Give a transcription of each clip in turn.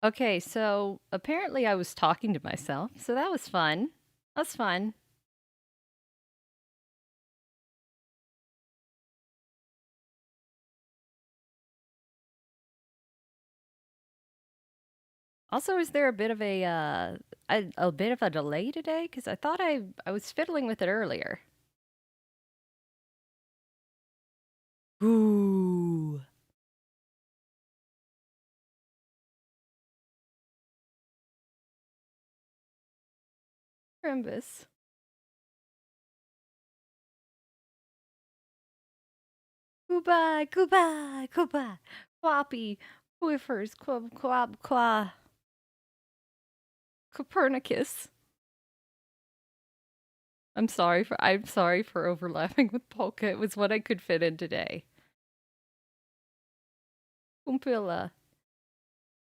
Okay, so apparently I was talking to myself, so that was fun. That's fun. Also, is there a bit of a bit of a delay today? Because I thought I was fiddling with it earlier. Ooh. Crimbus. Koopa, Koopa, Koopa. Floppy, Whiffers, Quab, Quab, Qua. Copernicus. I'm sorry for overlapping with Polka. It was what I could fit in today. Kumpila.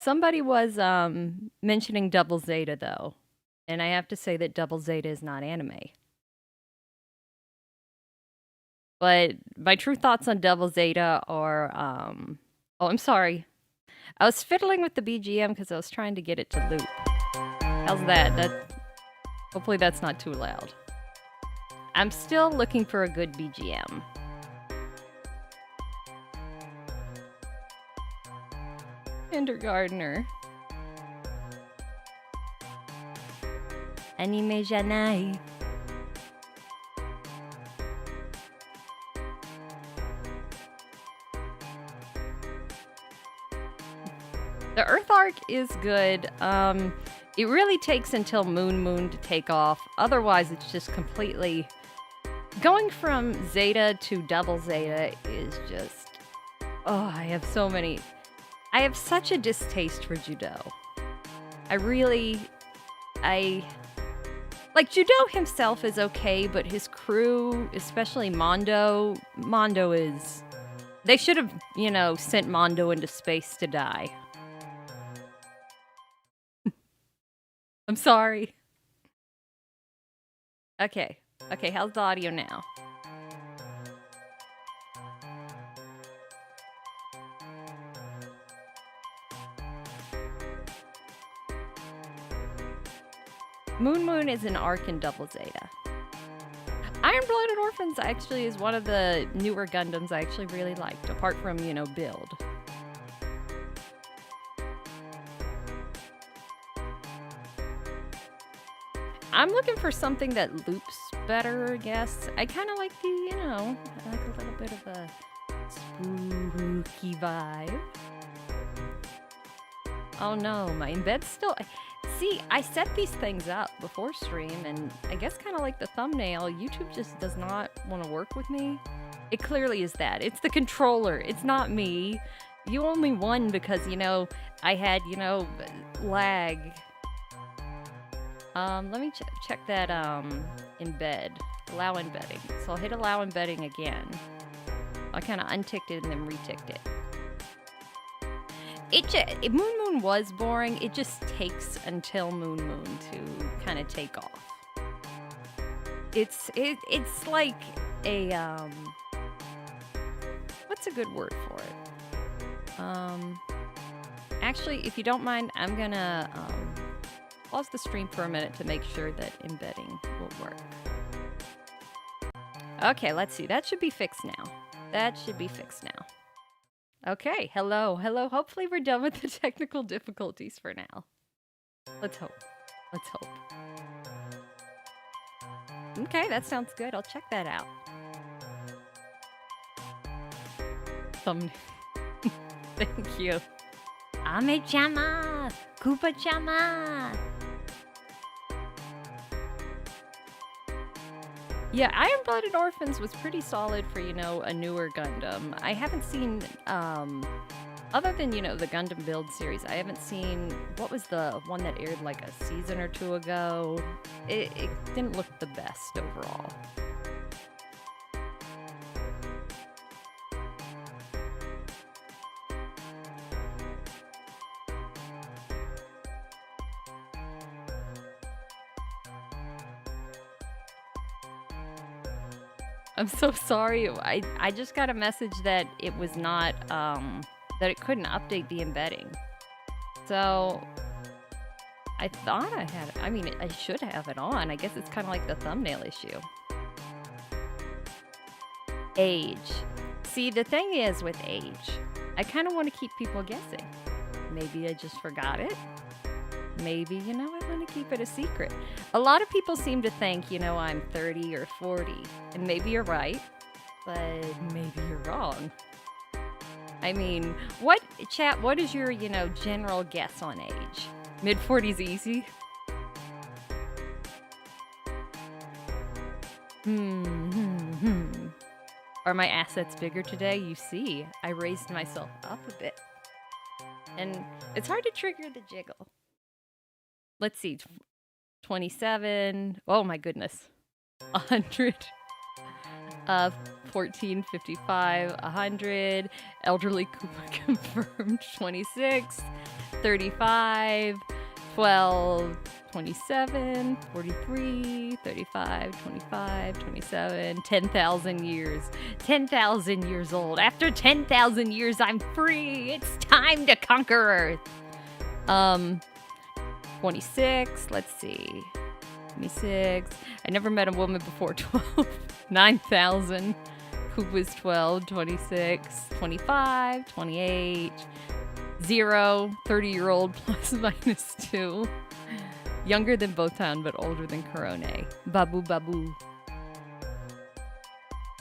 Somebody was mentioning Double Zeta though, and I have to say that Double Zeta is not anime. But my true thoughts on Double Zeta are oh, I'm sorry. I was fiddling with the BGM because I was trying to get it to loop. How's that? Hopefully that's not too loud. I'm still looking for a good BGM. Kindergartner. Anime janai. The Earth arc is good. It really takes until Moon to take off. Otherwise, it's just completely... Going from Zeta to Double Zeta is just... Oh, I have so many... I have such a distaste for Judo. Like, Judo himself is okay, but his crew, especially Mondo is... They should have, sent Mondo into space to die. I'm sorry. Okay, how's the audio now? Moon is an arc in Double Zeta. Iron-Blooded Orphans actually is one of the newer Gundams I actually really liked, apart from, Build. I'm looking for something that loops better, I guess. I kind of like I like a little bit of a spooky vibe. Oh no, my embed's still... See, I set these things up before stream, and I guess kind of like the thumbnail, YouTube just does not want to work with me. It clearly is that. It's the controller. It's not me. You only won because, I had, lag. Let me check that, embed. Allow embedding. So I'll hit allow embedding again. I kind of unticked it and then reticked it. Moon was boring. It just takes until Moon to kind of take off. It's like a what's a good word for it? Actually, if you don't mind, I'm gonna pause the stream for a minute to make sure that embedding will work. Okay, let's see. That should be fixed now. Okay, hello. Hopefully we're done with the technical difficulties for now. Let's hope. Okay, that sounds good. I'll check that out. Thank you. Ame-chama! Koopa-chama! Yeah, Iron-Blooded Orphans was pretty solid for, a newer Gundam. I haven't seen, other than, the Gundam Build series, I haven't seen, what was the one that aired like a season or two ago? It didn't look the best overall. I'm so sorry. I just got a message that it was not, that it couldn't update the embedding. So I thought I had it. I mean, I should have it on. I guess it's kind of like the thumbnail issue. Age. See, the thing is with age, I kind of want to keep people guessing. Maybe I just forgot it. Maybe, I want to keep it a secret. A lot of people seem to think, I'm 30 or 40. And maybe you're right, but maybe you're wrong. I mean, what is your, general guess on age? Mid-40s easy? Are my assets bigger today? You see, I raised myself up a bit. And it's hard to trigger the jiggle. Let's see. 27. Oh my goodness. 100. 14, 55, 100. Elderly Koopa confirmed. 26. 35. 12. 27, 43, 35, 25, 27, 10,000 years. 10,000 years old. After 10,000 years, I'm free. It's time to conquer Earth. 26, let's see. 26. I never met a woman before 12. 9,000. Koopa's 12, 26, 25, 28. 0, 30-year-old plus minus 2. Younger than Botan, but older than Corone. Babu Babu.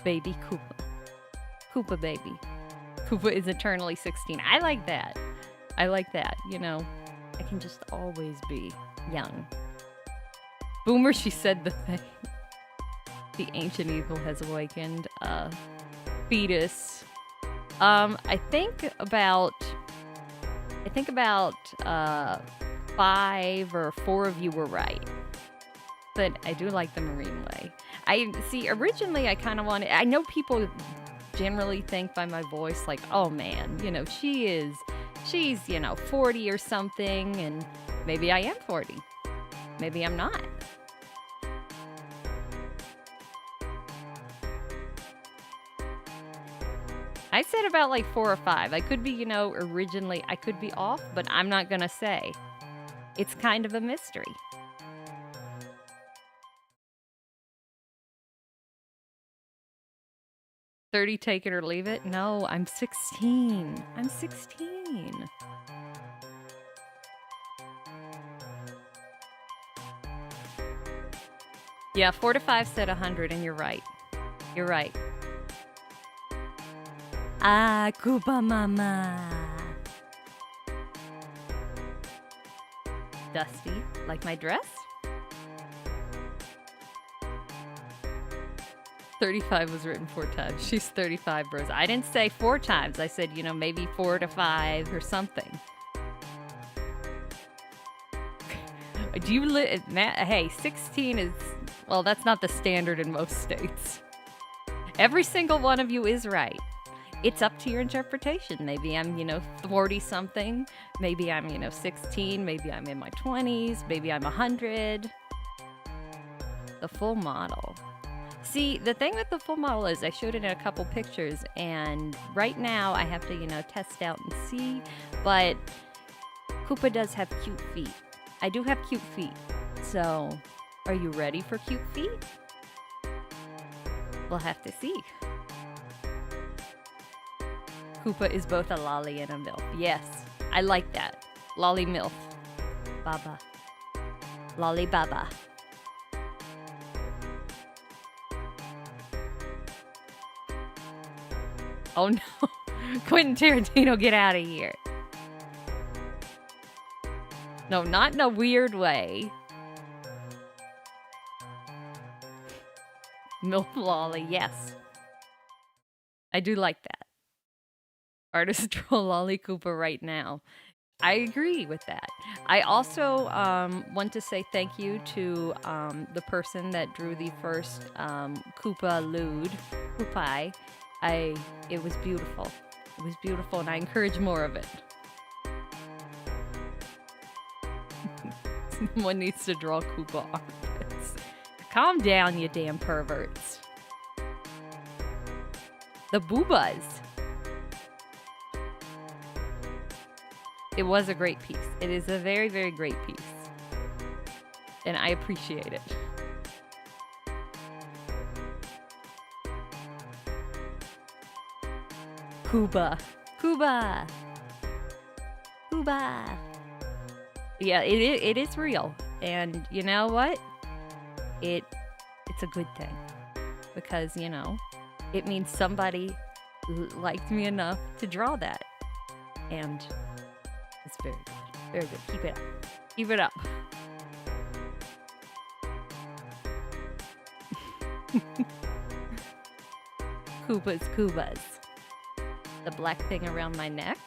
Baby Koopa. Koopa baby. Koopa is eternally 16. I like that. I can just always be young. Boomer, she said the thing. The ancient evil has awakened. Fetus. I think about 5 or 4 of you were right. But I do like the marine way. Originally I kind of wanted, I know people generally think by my voice like, oh man, she's 40 or something, and maybe I am 40. Maybe I'm not. I said about like 4 or 5. I could be, originally, I could be off, but I'm not gonna say. It's kind of a mystery. "30, take it or leave it?" No, I'm 16. I'm 16. Yeah, 4 to 5 said 100, and you're right. You're right. Ah, Koopa Mama. Dusty, like my dress? 35 was written 4 times. She's 35, bros. I didn't say 4 times. I said, maybe 4 to 5 or something. Do you hey, 16 is, well, that's not the standard in most states. Every single one of you is right. It's up to your interpretation. Maybe I'm, 40-something. Maybe I'm, 16. Maybe I'm in my 20s. Maybe I'm 100. The full model. See, the thing with the full model is I showed it in a couple pictures, and right now I have to, test out and see, but Koopa does have cute feet. I do have cute feet. So, are you ready for cute feet? We'll have to see. Koopa is both a lolly and a milf. Yes, I like that. Lolly milf. Baba. Lolly baba. Oh no. Quentin Tarantino, get out of here. No, not in a weird way. Milf lolly, yes. I do like that. Artist draw lolly Koopa right now. I agree with that. I also want to say thank you to the person that drew the first Koopa lewd, Koopai. It was beautiful. It was beautiful, and I encourage more of it. Someone needs to draw Koopa armpits. Calm down, you damn perverts. The boobas. It was a great piece. It is a very, very great piece. And I appreciate it. Koopa. Koopa. Koopa. Yeah, it is real. And you know what? It's a good thing. Because, you know, it means somebody liked me enough to draw that. And it's very good. Very good. Keep it up. Keep it up. Koopas, Koopas. The black thing around my neck?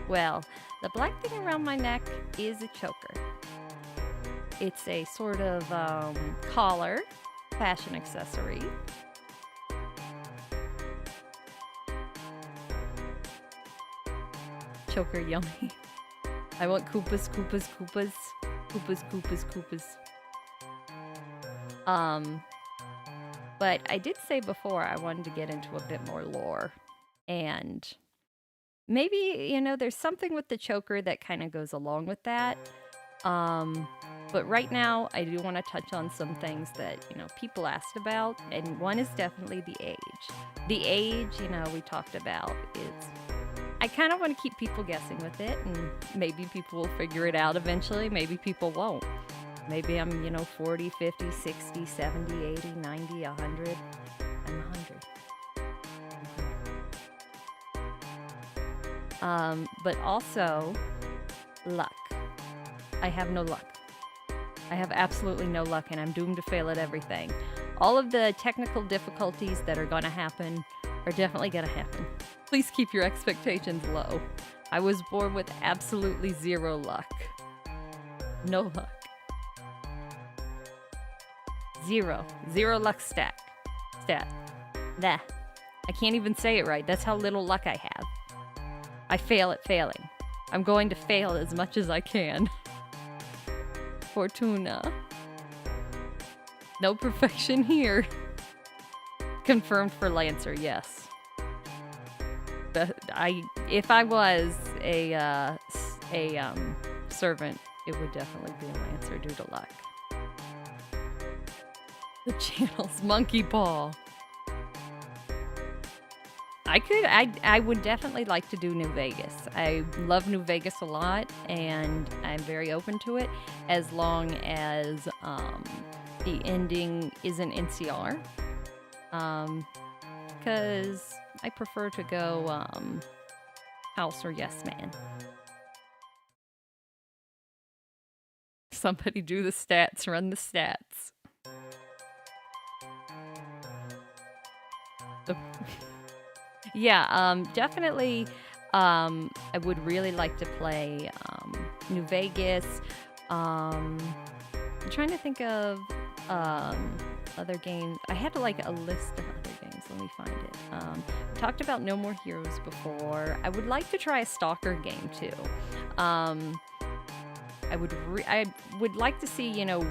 Well, the black thing around my neck is a choker. It's a sort of collar, fashion accessory. Choker yummy. I want Koopas, Koopas, Koopas. Koopas, Koopas, Koopas. But I did say before I wanted to get into a bit more lore. And maybe, you know, there's something with the choker that kind of goes along with that. But right now, I do want to touch on some things that, you know, people asked about. And one is definitely the age. The age, you know, we talked about is... I kind of want to keep people guessing with it, and maybe people will figure it out eventually. Maybe people won't. Maybe I'm, you know, 40, 50, 60, 70, 80, 90, 100. I'm 100. But also, luck. I have no luck. I have absolutely no luck, and I'm doomed to fail at everything. All of the technical difficulties that are going to happen are definitely going to happen. Please keep your expectations low. I was born with absolutely zero luck. No luck. Zero. Zero luck stat. Nah. I can't even say it right. That's how little luck I have. I fail at failing. I'm going to fail as much as I can. Fortuna. No perfection here. Confirmed for Lancer, yes. If I was a servant, it would definitely be a Lancer due to luck. The channel's monkey paw. I would definitely like to do New Vegas. I love New Vegas a lot, and I'm very open to it as long as the ending isn't NCR. Because I prefer to go House or Yes Man. Somebody do the stats, run the stats. Yeah, definitely I would really like to play New Vegas. I'm trying to think of other games. I had like a list of other games. Let me find it. We talked about No More Heroes before. I would like to try a Stalker game too. I would like to see, you know,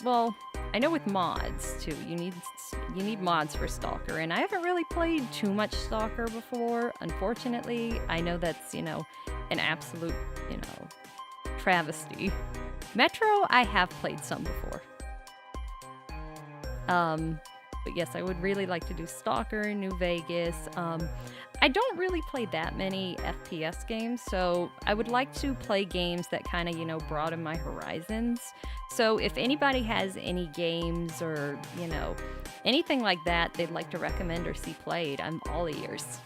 well, I know with mods too. You need mods for Stalker, and I haven't really played too much Stalker before. Unfortunately, I know that's, you know, an absolute, you know, travesty. Metro, I have played some before. But yes, I would really like to do Stalker, New Vegas. I don't really play that many FPS games, so I would like to play games that kind of, you know, broaden my horizons. So if anybody has any games or, you know, anything like that they'd like to recommend or see played, I'm all ears.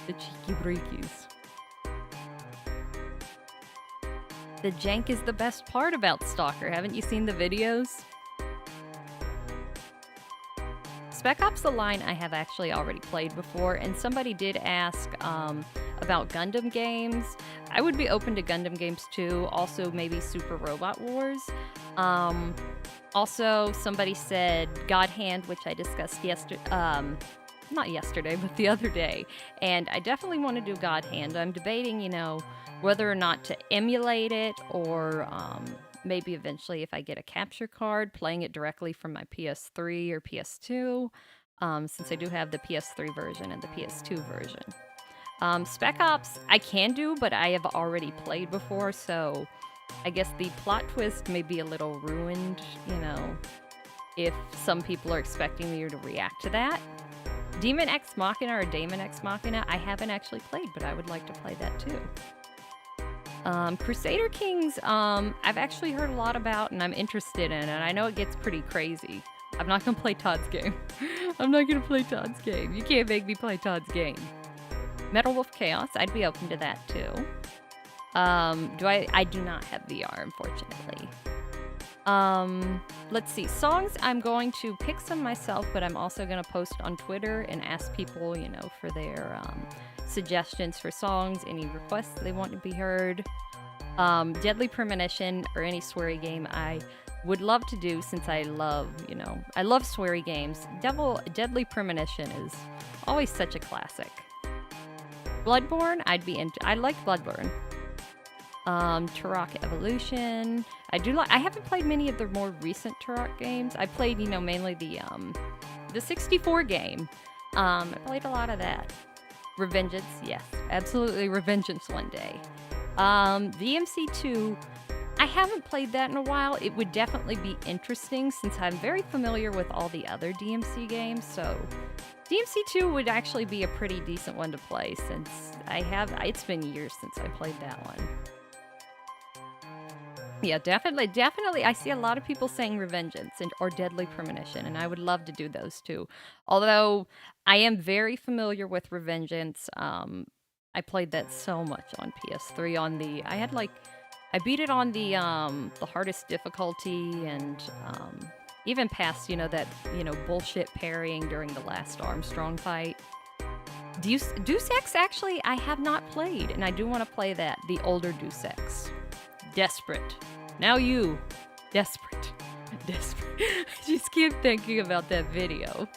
The cheeky breakies. The jank is the best part about Stalker. Haven't you seen the videos? Spec Ops: The Line I have actually already played before, and somebody did ask about Gundam games. I would be open to Gundam games too, also maybe Super Robot Wars. Also, somebody said God Hand, which I discussed not yesterday, but the other day, and I definitely want to do God Hand. I'm debating, you know, whether or not to emulate it or maybe eventually if I get a capture card, playing it directly from my PS3 or PS2. since I do have the PS3 version and the PS2 version. Spec Ops, I can do, but I have already played before, so I guess the plot twist may be a little ruined, you know, if some people are expecting me to react to that. Demon X Machina or Daemon X Machina, I haven't actually played, but I would like to play that too. Crusader Kings, I've actually heard a lot about and I'm interested in, and I know it gets pretty crazy. I'm not gonna play Todd's game. I'm not gonna play Todd's game. You can't make me play Todd's game. Metal Wolf Chaos, I'd be open to that too. I do not have VR, unfortunately. Let's see. Songs, I'm going to pick some myself, but I'm also going to post on Twitter and ask people, you know, for their suggestions for songs, any requests they want to be heard. Deadly Premonition or any sweary game I would love to do, since I love, you know, I love sweary games. Deadly Premonition is always such a classic. Bloodborne, I like Bloodborne. Turok Evolution. I haven't played many of the more recent Turok games. I played, you know, mainly the 64 game. I played a lot of that. Revengeance, yes. Absolutely Revengeance one day. DMC2, I haven't played that in a while. It would definitely be interesting since I'm very familiar with all the other DMC games, so DMC2 would actually be a pretty decent one to play since it's been years since I played that one. Yeah, definitely. I see a lot of people saying Revengeance or Deadly Premonition, and I would love to do those too. Although I am very familiar with Revengeance. I played that so much on PS3 I beat it on the hardest difficulty, and even past, you know, that, you know, bullshit parrying during the last Armstrong fight. Deus Ex, actually, I have not played, and I do want to play that, the older Deus Ex. Desperate. Now you. Desperate. I just keep thinking about that video.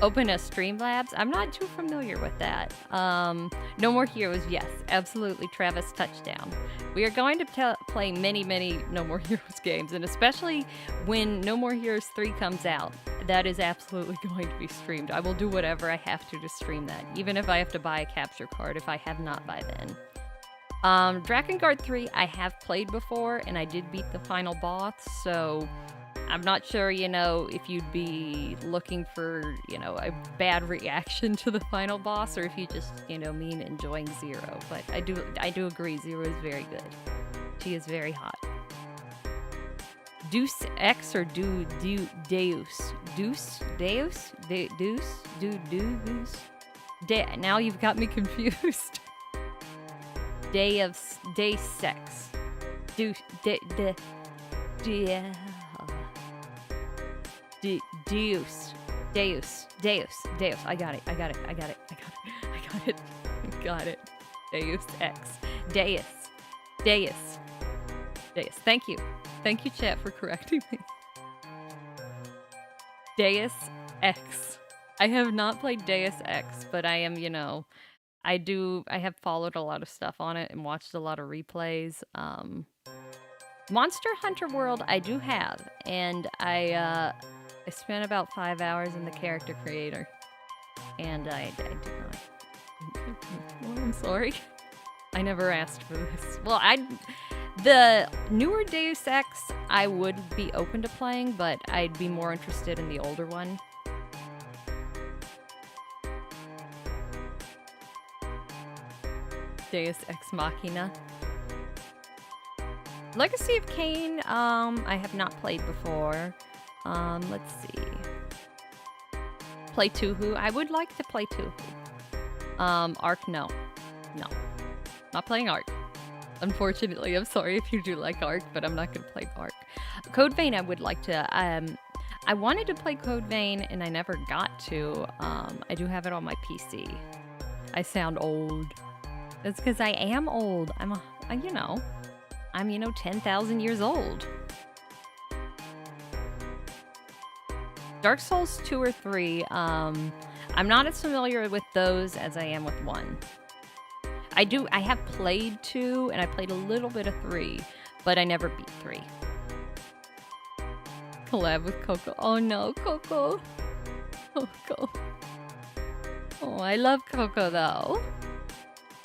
OpenS Streamlabs. I'm not too familiar with that. No More Heroes. Yes, absolutely. Travis touchdown. We are going to play many, many No More Heroes games, and especially when No More Heroes 3 comes out, that is absolutely going to be streamed. I will do whatever I have to stream that, even if I have to buy a capture card if I have not by then. Drakengard 3 I have played before, and I did beat the final boss, so I'm not sure, you know, if you'd be looking for, you know, a bad reaction to the final boss, or if you just, you know, mean enjoying Zero. But I do agree, Zero is very good. She is very hot. Deus Ex or Deus? Now you've got me confused. Day Sex. Deus. I got it. Deus Ex. Deus. Thank you, chat, for correcting me. Deus Ex. I have not played Deus Ex, but I am, you know, I have followed a lot of stuff on it and watched a lot of replays. Monster Hunter World I do have, and I spent about 5 hours in the character creator, and I did not. Well, I'm sorry. I never asked for this. Well, the newer Deus Ex I would be open to playing, but I'd be more interested in the older one. Deus Ex Machina. Legacy of Kain, I have not played before. Let's see. Play Tuhu. I would like to play Tuhu. Ark, no. Not playing Ark. Unfortunately, I'm sorry if you do like Ark, but I'm not going to play Ark. Code Vein, I would like to. I wanted to play Code Vein, and I never got to. I do have it on my PC. I sound old. That's because I am old. I'm 10,000 years old. Dark Souls 2 or 3, I'm not as familiar with those as I am with 1. I have played 2, and I played a little bit of 3, but I never beat 3. Collab with Coco. Oh no, Coco. Coco. Oh, I love Coco though.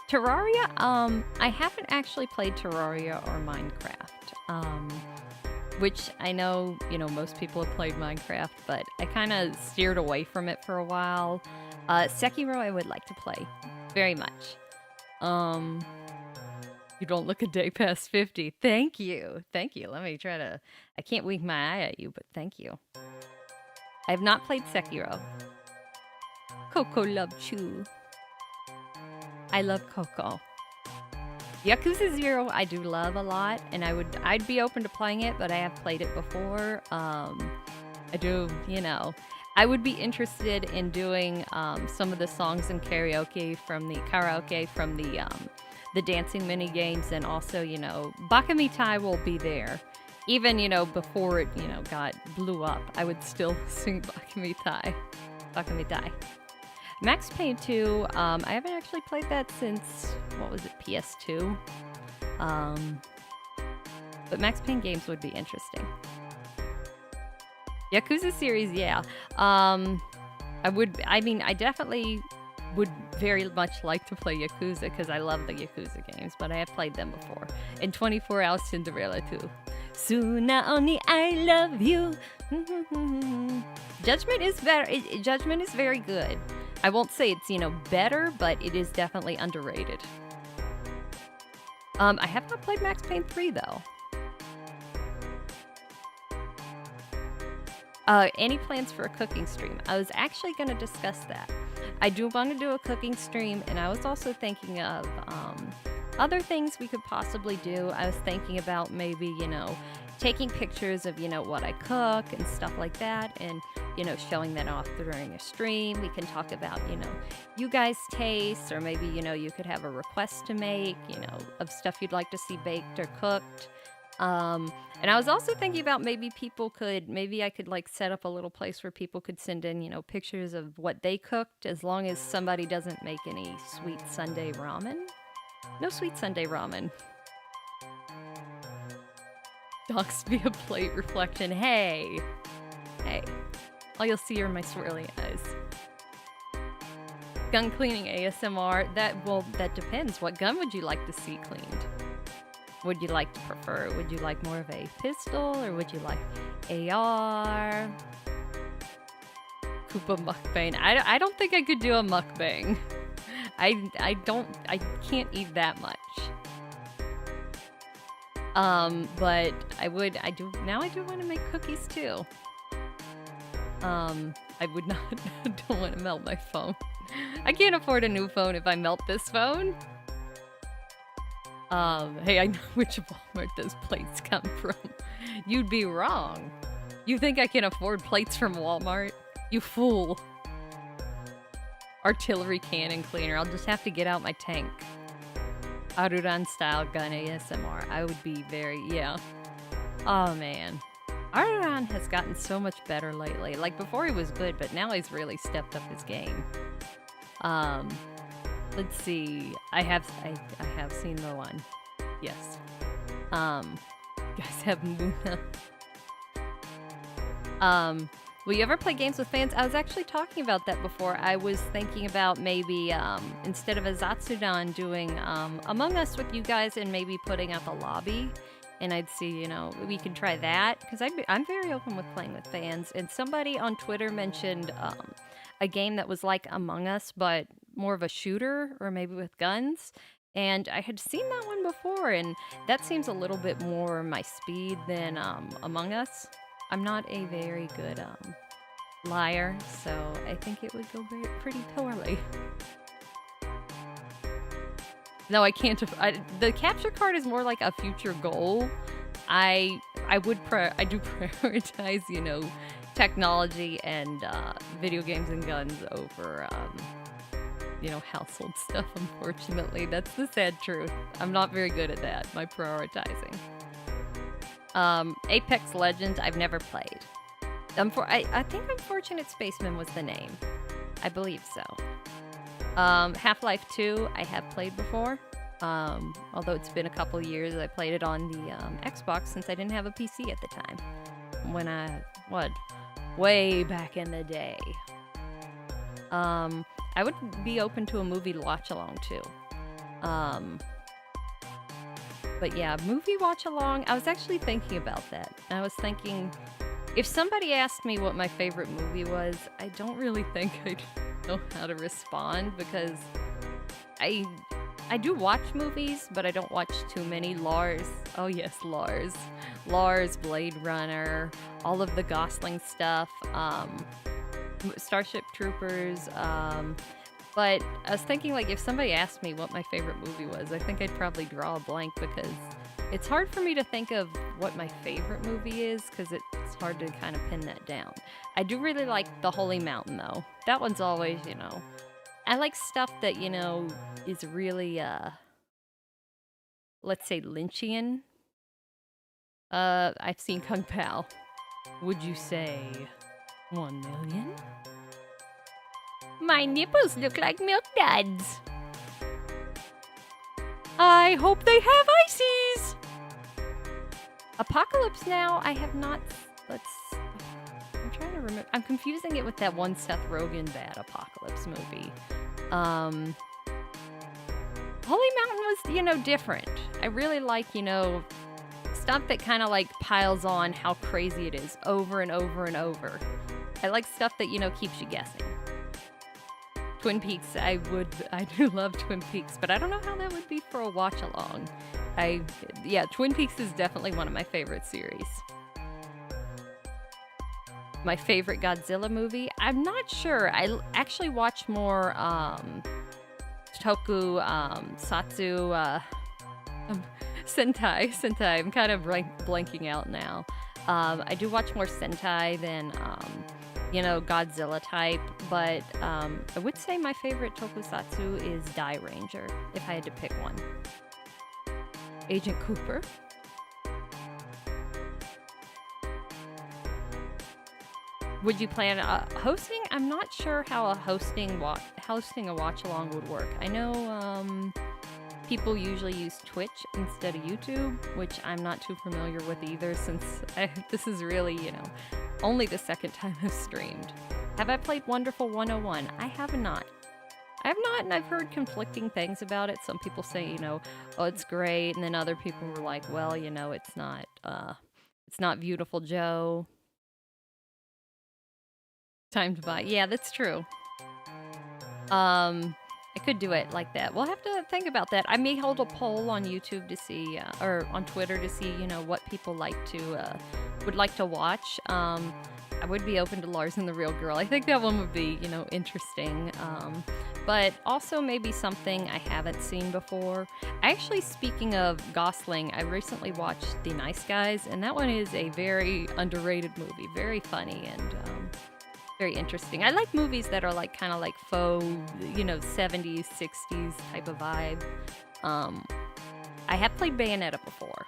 Terraria, I haven't actually played Terraria or Minecraft. Which I know, most people have played Minecraft, but I kind of steered away from it for a while. Sekiro I would like to play very much. You don't look a day past 50. Thank you. Thank you. Let me try to... I can't wink my eye at you, but thank you. I have not played Sekiro. Coco loves you. I love Coco. Yakuza 0 I do love a lot, and I'd be open to playing it, but I have played it before. I do, I would be interested in doing some of the songs and karaoke from the dancing mini games, and also, Bakamitai will be there. Even, before it, got blew up, I would still sing Bakamitai. Max Payne 2, I haven't actually played that since, PS2? But Max Payne games would be interesting. Yakuza series, yeah. I definitely would very much like to play Yakuza because I love the Yakuza games, but I have played them before. And 24 Hours Cinderella too. Suna oni I love you. Judgment is very good. I won't say it's, better, but it is definitely underrated. I have not played Max Payne 3 though. Any plans for a cooking stream? I was actually going to discuss that. I do want to do a cooking stream, and I was also thinking of other things we could possibly do. I was thinking about maybe, taking pictures of, what I cook and stuff like that, and, showing that off during a stream. We can talk about, you guys' tastes, or maybe, you could have a request to make, of stuff you'd like to see baked or cooked. And I was also thinking about maybe I could like set up a little place where people could send in, pictures of what they cooked, as long as somebody doesn't make any sweet Sunday ramen. No sweet Sunday ramen. Docs via plate reflection. Hey. All you'll see are my swirly eyes. Gun cleaning ASMR. That depends. What gun would you like to see cleaned? Would you like to prefer? Would you like more of a pistol, or would you like AR? Koopa mukbang. I don't think I could do a mukbang. I can't eat that much. But I do want to make cookies too. I would not, don't want to melt my phone. I can't afford a new phone if I melt this phone. Hey, I know which Walmart those plates come from. You'd be wrong. You think I can afford plates from Walmart? You fool. Artillery cannon cleaner. I'll just have to get out my tank. Aruran style gun ASMR. I would be yeah. Oh man. Aruran has gotten so much better lately. Like before he was good, but now he's really stepped up his game. Let's see. I have seen the one. Yes. You guys have Muna. Will you ever play games with fans? I was actually talking about that before. I was thinking about maybe instead of a Zatsudan doing Among Us with you guys, and maybe putting up a lobby. And I'd see, we could try that, because I'm very open with playing with fans. And somebody on Twitter mentioned a game that was like Among Us, but more of a shooter, or maybe with guns. And I had seen that one before, and that seems a little bit more my speed than Among Us. I'm not a very good liar, so I think it would go pretty poorly. No, I can't. The capture card is more like a future goal. I do prioritize, technology and video games and guns over, household stuff. Unfortunately, that's the sad truth. I'm not very good at that. My prioritizing. Apex Legends, I've never played. I think Unfortunate Spaceman was the name. I believe so. Half-Life 2, I have played before. Although it's been a couple years. I played it on the Xbox since I didn't have a PC at the time. Way back in the day. I would be open to a movie watch along too. But yeah, movie watch along, I was actually thinking about that. I was thinking, if somebody asked me what my favorite movie was, I don't really think I'd know how to respond, because I do watch movies, but I don't watch too many. Lars, oh yes, Lars, Blade Runner, all of the Gosling stuff, Starship Troopers, but I was thinking, like, if somebody asked me what my favorite movie was, I think I'd probably draw a blank, because it's hard for me to think of what my favorite movie is, because it's hard to kind of pin that down. I do really like The Holy Mountain, though. That one's always, I like stuff that, is really, let's say, Lynchian. I've seen Kung Pao. Would you say 1 million? My nipples look like milk duds. I hope they have ices. Apocalypse Now, I have not. I'm trying to remember. I'm confusing it with that one Seth Rogen bad Apocalypse movie. Holy Mountain was, different. I really like, stuff that kind of like piles on how crazy it is over and over and over. I like stuff that, keeps you guessing. Twin Peaks, I do love Twin Peaks, but I don't know how that would be for a watch along. Twin Peaks is definitely one of my favorite series. My favorite Godzilla movie? I'm not sure. I actually watch more Sentai. I'm kind of blanking out now. I do watch more Sentai than Godzilla type, but I would say my favorite tokusatsu is Die Ranger, if I had to pick one. Agent Cooper. Would you plan hosting? I'm not sure how hosting a watch along would work. I know people usually use Twitch instead of YouTube, which I'm not too familiar with either, since this is really, only the second time I've streamed. Have I played Wonderful 101? I have not. And I've heard conflicting things about it. Some people say, oh, it's great, and then other people were like, well, it's not Beautiful Joe. Time to buy. Yeah, that's true. I could do it like that. We'll have to think about that. I may hold a poll on YouTube to see, or on Twitter to see, what people would like to watch. I would be open to Lars and the Real Girl. I think that one would be, interesting. But also maybe something I haven't seen before. Actually, speaking of Gosling, I recently watched The Nice Guys, and that one is a very underrated movie. Very funny and very interesting. I like movies that are kind of like faux, 70s, 60s type of vibe. I have played Bayonetta before,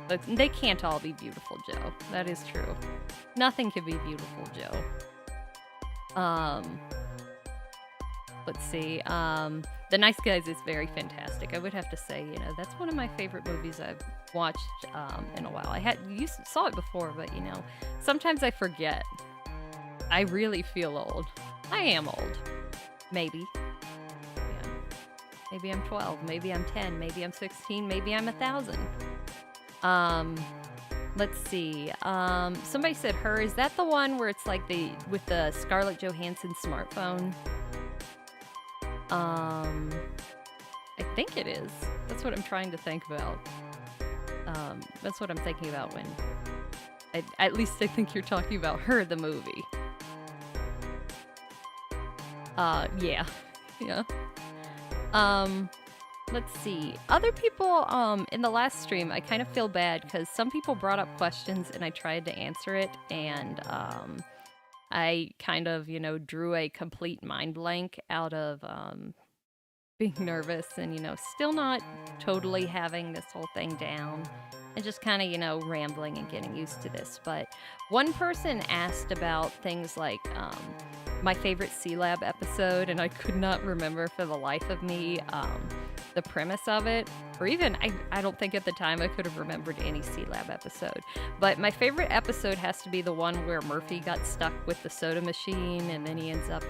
but they can't all be Beautiful Joe. That is true. Nothing can be Beautiful Joe. Let's see. The Nice Guys is very fantastic. I would have to say, that's one of my favorite movies I've watched in a while. You saw it before, but sometimes I forget. I really feel old. I am old. Maybe. Yeah. Maybe I'm 12. Maybe I'm 10. Maybe I'm 16. Maybe I'm 1,000. Let's see. Somebody said Her. Is that the one where it's like with the Scarlett Johansson smartphone? I think it is. That's what I'm trying to think about. That's what I'm thinking about when... At least I think you're talking about Her, the movie. Yeah. Let's see. Other people, in the last stream, I kind of feel bad because some people brought up questions and I tried to answer it, and, I kind of, drew a complete mind blank out of, being nervous and, still not totally having this whole thing down. And just kind of, rambling and getting used to this. But one person asked about things like, my favorite C-Lab episode, and I could not remember for the life of me the premise of it, or even, I don't think at the time I could have remembered any C-Lab episode. But my favorite episode has to be the one where Murphy got stuck with the soda machine, and then he ends up,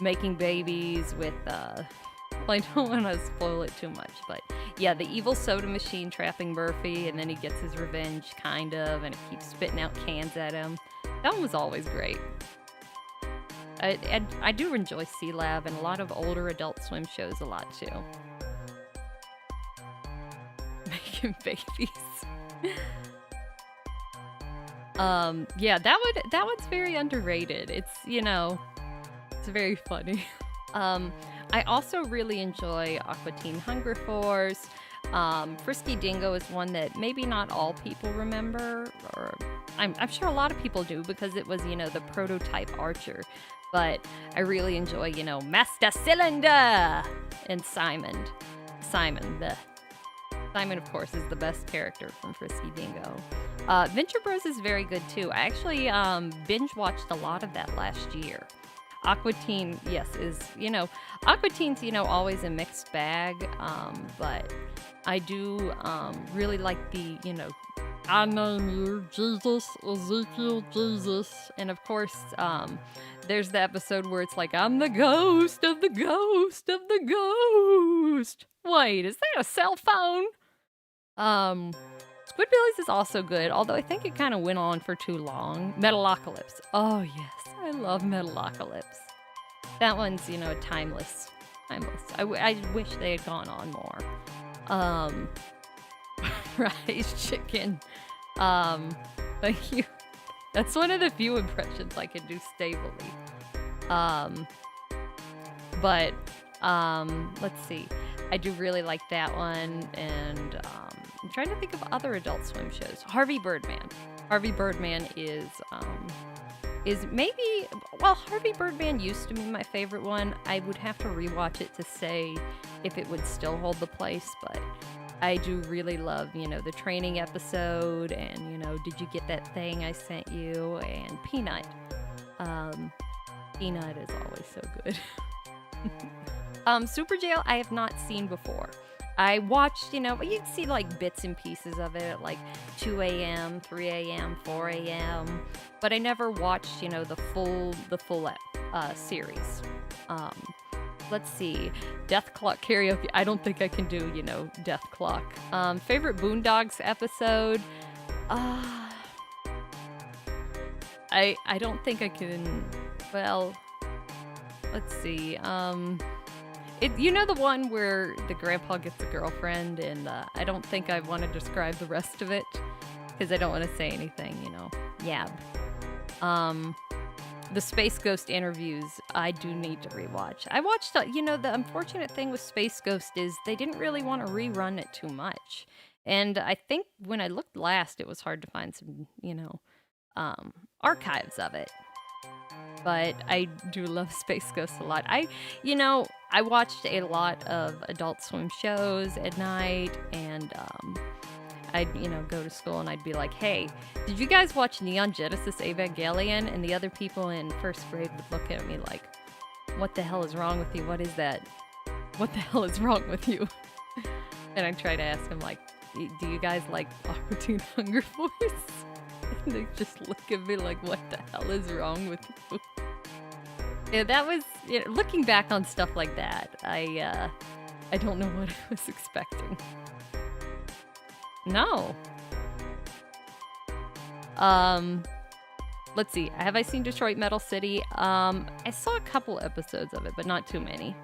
making babies with well, I don't want to spoil it too much, but yeah, the evil soda machine trapping Murphy, and then he gets his revenge, kind of, and it keeps spitting out cans at him. That one was always great. I do enjoy C-Lab and a lot of older Adult Swim shows a lot too. Making babies. Yeah, that one's very underrated. It's, it's very funny. I also really enjoy Aqua Teen Hunger Force. Frisky Dingo is one that maybe not all people remember, or I'm sure a lot of people do because it was, the prototype Archer. But I really enjoy, Master Cylinder and Simon. Simon, of course, is the best character from Frisky Dingo. Venture Bros is very good too. I actually binge watched a lot of that last year. Aqua Teen, yes, is, Aqua Teen's, always a mixed bag, but I do really like the, I name you Jesus, Ezekiel, Jesus. And of course, there's the episode where it's like, I'm the ghost of the ghost of the ghost. Wait, is that a cell phone? Squidbillies is also good, although I think it kind of went on for too long. Metalocalypse. Oh, yes. I love Metalocalypse. That one's, timeless. I wish they had gone on more. Rice chicken. Thank you. That's one of the few impressions I can do stably. But let's see. I do really like that one, and I'm trying to think of other Adult Swim shows. Harvey Birdman. Harvey Birdman is maybe, well, Harvey Birdman used to be my favorite one. I would have to rewatch it to say if it would still hold the place, but I do really love, the training episode and, did you get that thing I sent you? And Peanut. Peanut is always so good. Super Jail I have not seen before. I watched, you'd see like bits and pieces of it at like 2 a.m., 3 a.m., 4 a.m., but I never watched, the full series. Let's see. Death Clock Karaoke. I don't think I can do, Death Clock. Favorite Boondocks episode. I don't think I can. Well, let's see. The one where the grandpa gets a girlfriend, and I don't think I want to describe the rest of it because I don't want to say anything, Yab. The Space Ghost interviews, I do need to rewatch. I watched, the unfortunate thing with Space Ghost is they didn't really want to rerun it too much. And I think when I looked last, it was hard to find some, archives of it. But I do love Space Ghost a lot. I watched a lot of Adult Swim shows at night, and I'd, go to school and I'd be like, hey, did you guys watch Neon Genesis Evangelion? And the other people in first grade would look at me like, what the hell is wrong with you? What is that? What the hell is wrong with you? And I'd try to ask them, like, do you guys like Aqua Teen Hunger Force? And they just look at me like, what the hell is wrong with you? Yeah, that was, looking back on stuff like that, I don't know what I was expecting. No. Let's see. Have I seen Detroit Metal City? I saw a couple episodes of it, but not too many.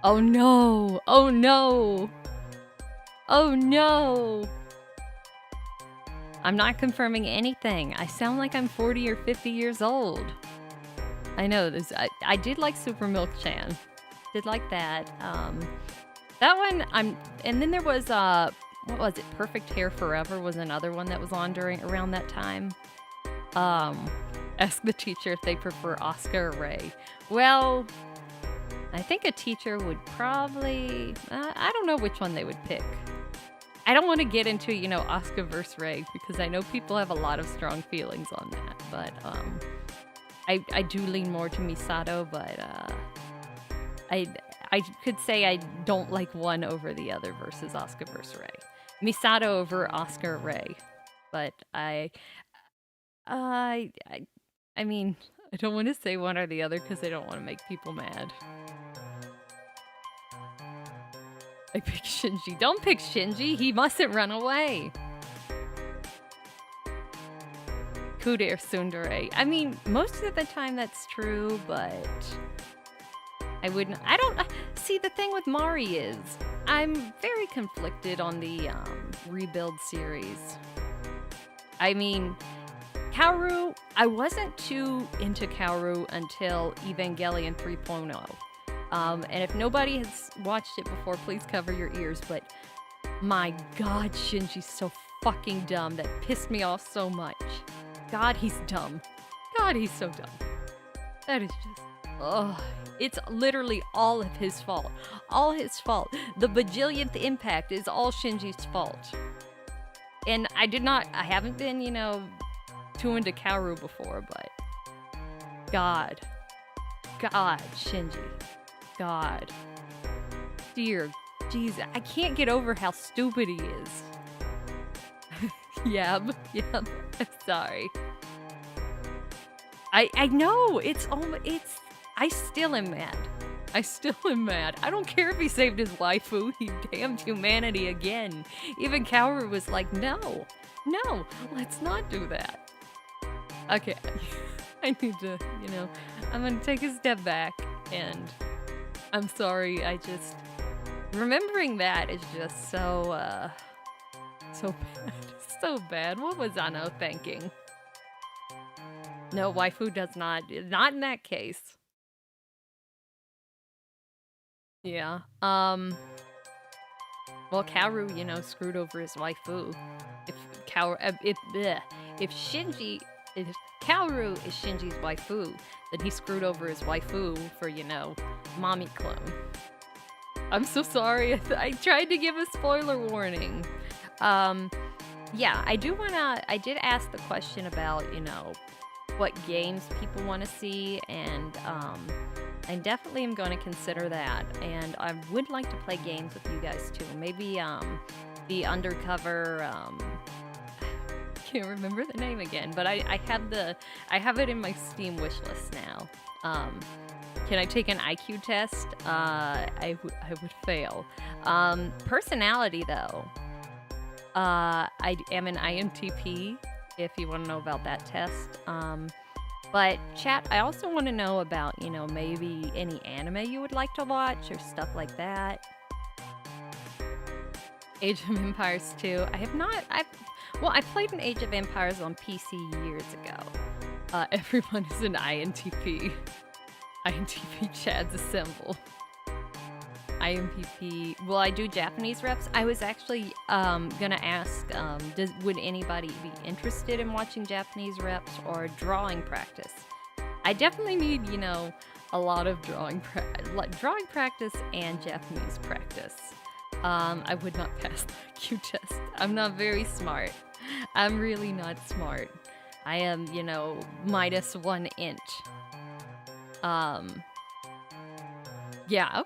Oh no! Oh no! Oh no! I'm not confirming anything. I sound like I'm 40 or 50 years old. I know this. I did like Super Milk Chan. Did like that. That one, and then there was, what was it? Perfect Hair Forever was another one that was on around that time. Ask the teacher if they prefer Oscar or Ray. Well, I think a teacher would probably, I don't know which one they would pick. I don't want to get into, Oscar versus Ray, because I know people have a lot of strong feelings on that, but, I do lean more to Misato, but, I could say I don't like one over the other versus Oscar versus Ray. Misato over Oscar Ray. But I mean, I don't want to say one or the other because I don't want to make people mad. I pick Shinji. Don't pick Shinji. He mustn't run away. Kuder Tsundere. I mean, most of the time that's true, but I wouldn't. I don't see the thing with Mari is I'm very conflicted on the Rebuild series. I mean, Kaoru, I wasn't too into Kaoru until Evangelion 3.0. And if nobody has watched it before, please cover your ears. But my God, Shinji's so fucking dumb. That pissed me off so much. God, he's dumb. God, he's so dumb. That is just, ugh. It's literally all of his fault. All his fault. The bajillionth impact is all Shinji's fault. And I haven't been, too into Kaoru before, but God, Shinji. God. Dear Jesus, I can't get over how stupid he is. Yep, I'm sorry. I know, I still am mad. I don't care if he saved his waifu, he damned humanity again. Even Kaoru was like, no, let's not do that. Okay, I need to, I'm gonna take a step back, and I'm sorry, remembering that is just so bad. So bad. What was Ano thinking? No, waifu does not in that case. Yeah. Well, Kaoru, screwed over his waifu. If Kaoru is Shinji's waifu, then he screwed over his waifu for, mommy clone. I'm so sorry. I tried to give a spoiler warning. Yeah, I did ask the question about, what games people want to see, and I definitely am going to consider that, and I would like to play games with you guys too. Maybe the Undercover, can't remember the name again, but I have it in my Steam wishlist now. Can I take an IQ test? I would fail. Personality though. I am an INTP, if you want to know about that test. But chat, I also want to know about, maybe any anime you would like to watch or stuff like that. Age of Empires 2. I played an Age of Empires on PC years ago. Everyone is an INTP. INTP chads assemble. IMPP. Will I do Japanese reps? I was actually gonna ask, would anybody be interested in watching Japanese reps or drawing practice? I definitely need, a lot of drawing practice and Japanese practice. I would not pass the IQ test. I'm not very smart. I'm really not smart. I am, -1 inch. Yeah,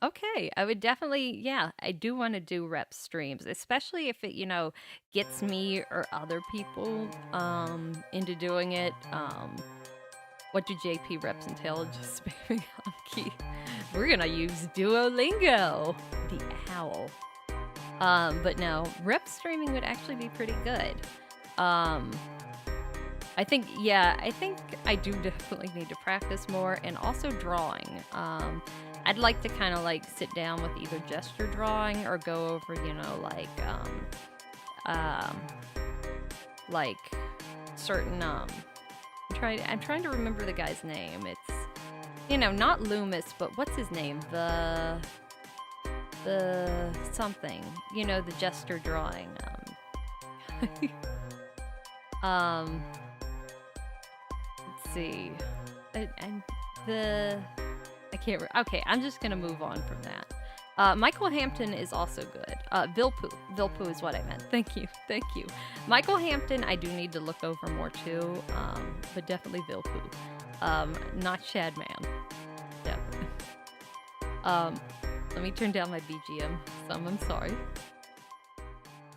okay. I would definitely, I do want to do rep streams, especially if it, gets me or other people into doing it. What do JP reps entail? Just spamming on key. We're gonna use Duolingo. The owl. But no, rep streaming would actually be pretty good. I think I do definitely need to practice more, and also drawing. I'd like to kind of sit down with either gesture drawing or go over, certain, I'm trying to remember the guy's name. It's, not Loomis, but what's his name? The something, the gesture drawing. Let's see. Okay, I'm just gonna move on from that. Michael Hampton is also good. Vilpoo is what I meant. Thank you. Michael Hampton, I do need to look over more too, but definitely Vilpoo. Not Shadman. Definitely. Let me turn down my BGM some. I'm sorry.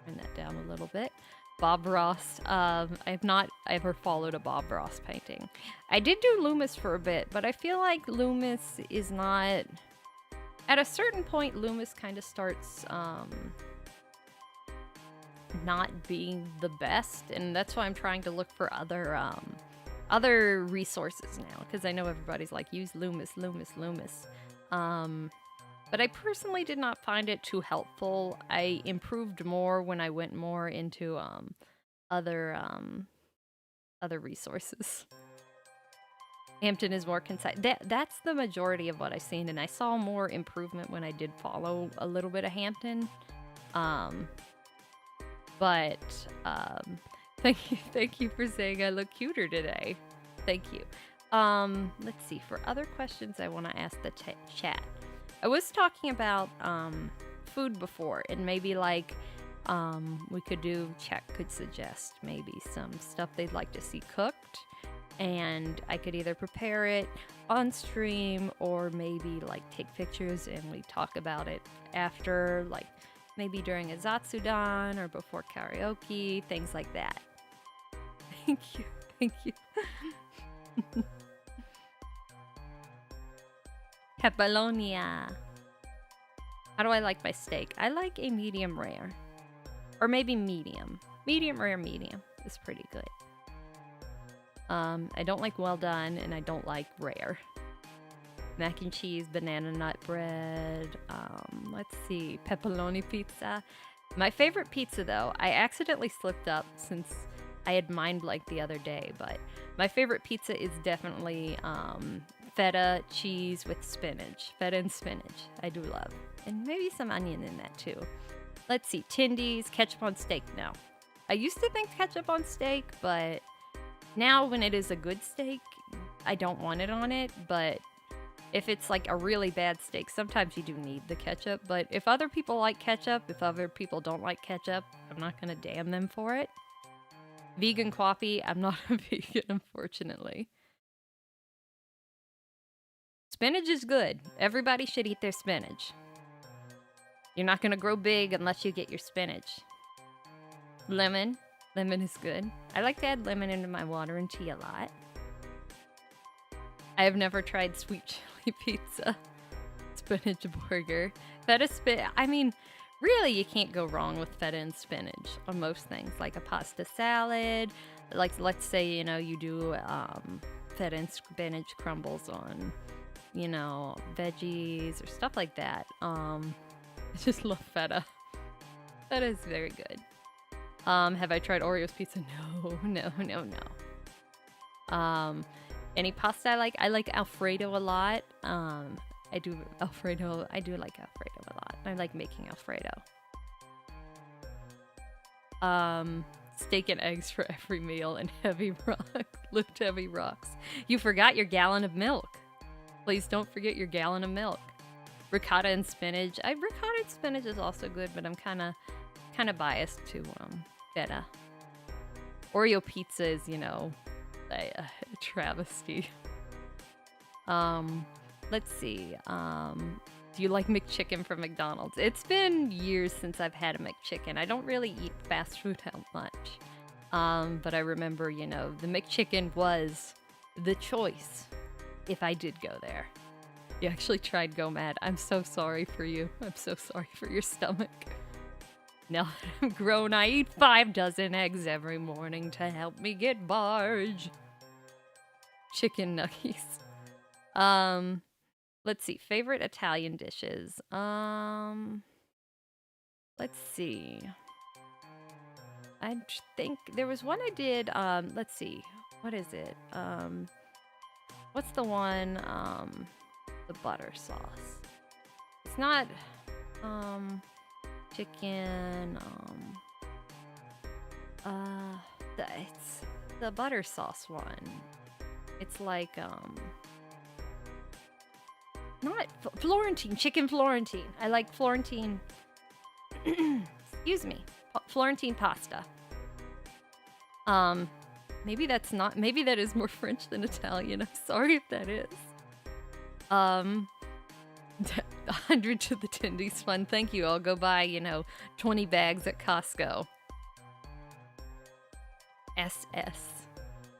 Turn that down a little bit. Bob Ross. I have not ever followed a Bob Ross painting. I did do Loomis for a bit, but I feel like Loomis is not... At a certain point, Loomis kind of starts not being the best, and that's why I'm trying to look for other resources now, because I know everybody's like, use Loomis. But I personally did not find it too helpful. I improved more when I went more into other resources. Hampton is more concise. That's the majority of what I've seen, and I saw more improvement when I did follow a little bit of Hampton. But thank you for saying I look cuter today. Thank you. Let's see, for other questions I want to ask the chat. I was talking about food before, and maybe like we could do, chat could suggest maybe some stuff they'd like to see cooked, and I could either prepare it on stream or maybe like take pictures and we talk about it after, like maybe during a Zatsudan or before karaoke, things like that. Thank you. Pepalonia. How do I like my steak? I like a medium rare. Or maybe medium. Medium rare, medium is pretty good. I don't like well done, and I don't like rare. Mac and cheese, banana nut bread. Let's see, pepperoni pizza. My favorite pizza, though, I accidentally slipped up since I had mind blanked the other day, but my favorite pizza is definitely feta cheese with spinach. Feta and spinach, I do love. And maybe some onion in that, too. Let's see, Tindies, ketchup on steak, no. I used to think ketchup on steak, but now when it is a good steak, I don't want it on it, but if it's like a really bad steak, sometimes you do need the ketchup. But if other people like ketchup, if other people don't like ketchup, I'm not going to damn them for it. Vegan coffee, I'm not a vegan, unfortunately. Spinach is good. Everybody should eat their spinach. You're not going to grow big unless you get your spinach. Lemon. Lemon is good. I like to add lemon into my water and tea a lot. I have never tried sweet chili pizza. Spinach burger. Feta I mean, really you can't go wrong with feta and spinach on most things. Like a pasta salad. Like, let's say, you know, you do feta and spinach crumbles on, you know, veggies or stuff like that. I just love feta. Feta is very good. Have I tried Oreo's pizza? No. Any pasta I like? I like Alfredo a lot. I do like Alfredo a lot. I like making Alfredo. Steak and eggs for every meal and heavy rocks. Lift heavy rocks. You forgot your gallon of milk. Please don't forget your gallon of milk. Ricotta and spinach. Ricotta and spinach is also good, but I'm kind of biased to feta. Oreo pizza is, you know, a travesty. Let's see. Do you like McChicken from McDonald's? It's been years since I've had a McChicken. I don't really eat fast food that much. But I remember, you know, the McChicken was the choice if I did go there. You actually tried Go Mad. I'm so sorry for you. I'm so sorry for your stomach. Now that I'm grown, I eat 5 dozen eggs every morning to help me get barge. Chicken nuggies. Let's see. Favorite Italian dishes. Let's see. I think there was one I did. Let's see. What is it? What's the one? The butter sauce. It's not chicken. It's the butter sauce one. It's like not Florentine, chicken Florentine. I like Florentine. Excuse me, Florentine pasta. Maybe that's not. Maybe that is more French than Italian. I'm sorry if that is. 100 to the Tindies fun. Thank you. I'll go buy, 20 bags at Costco. SS.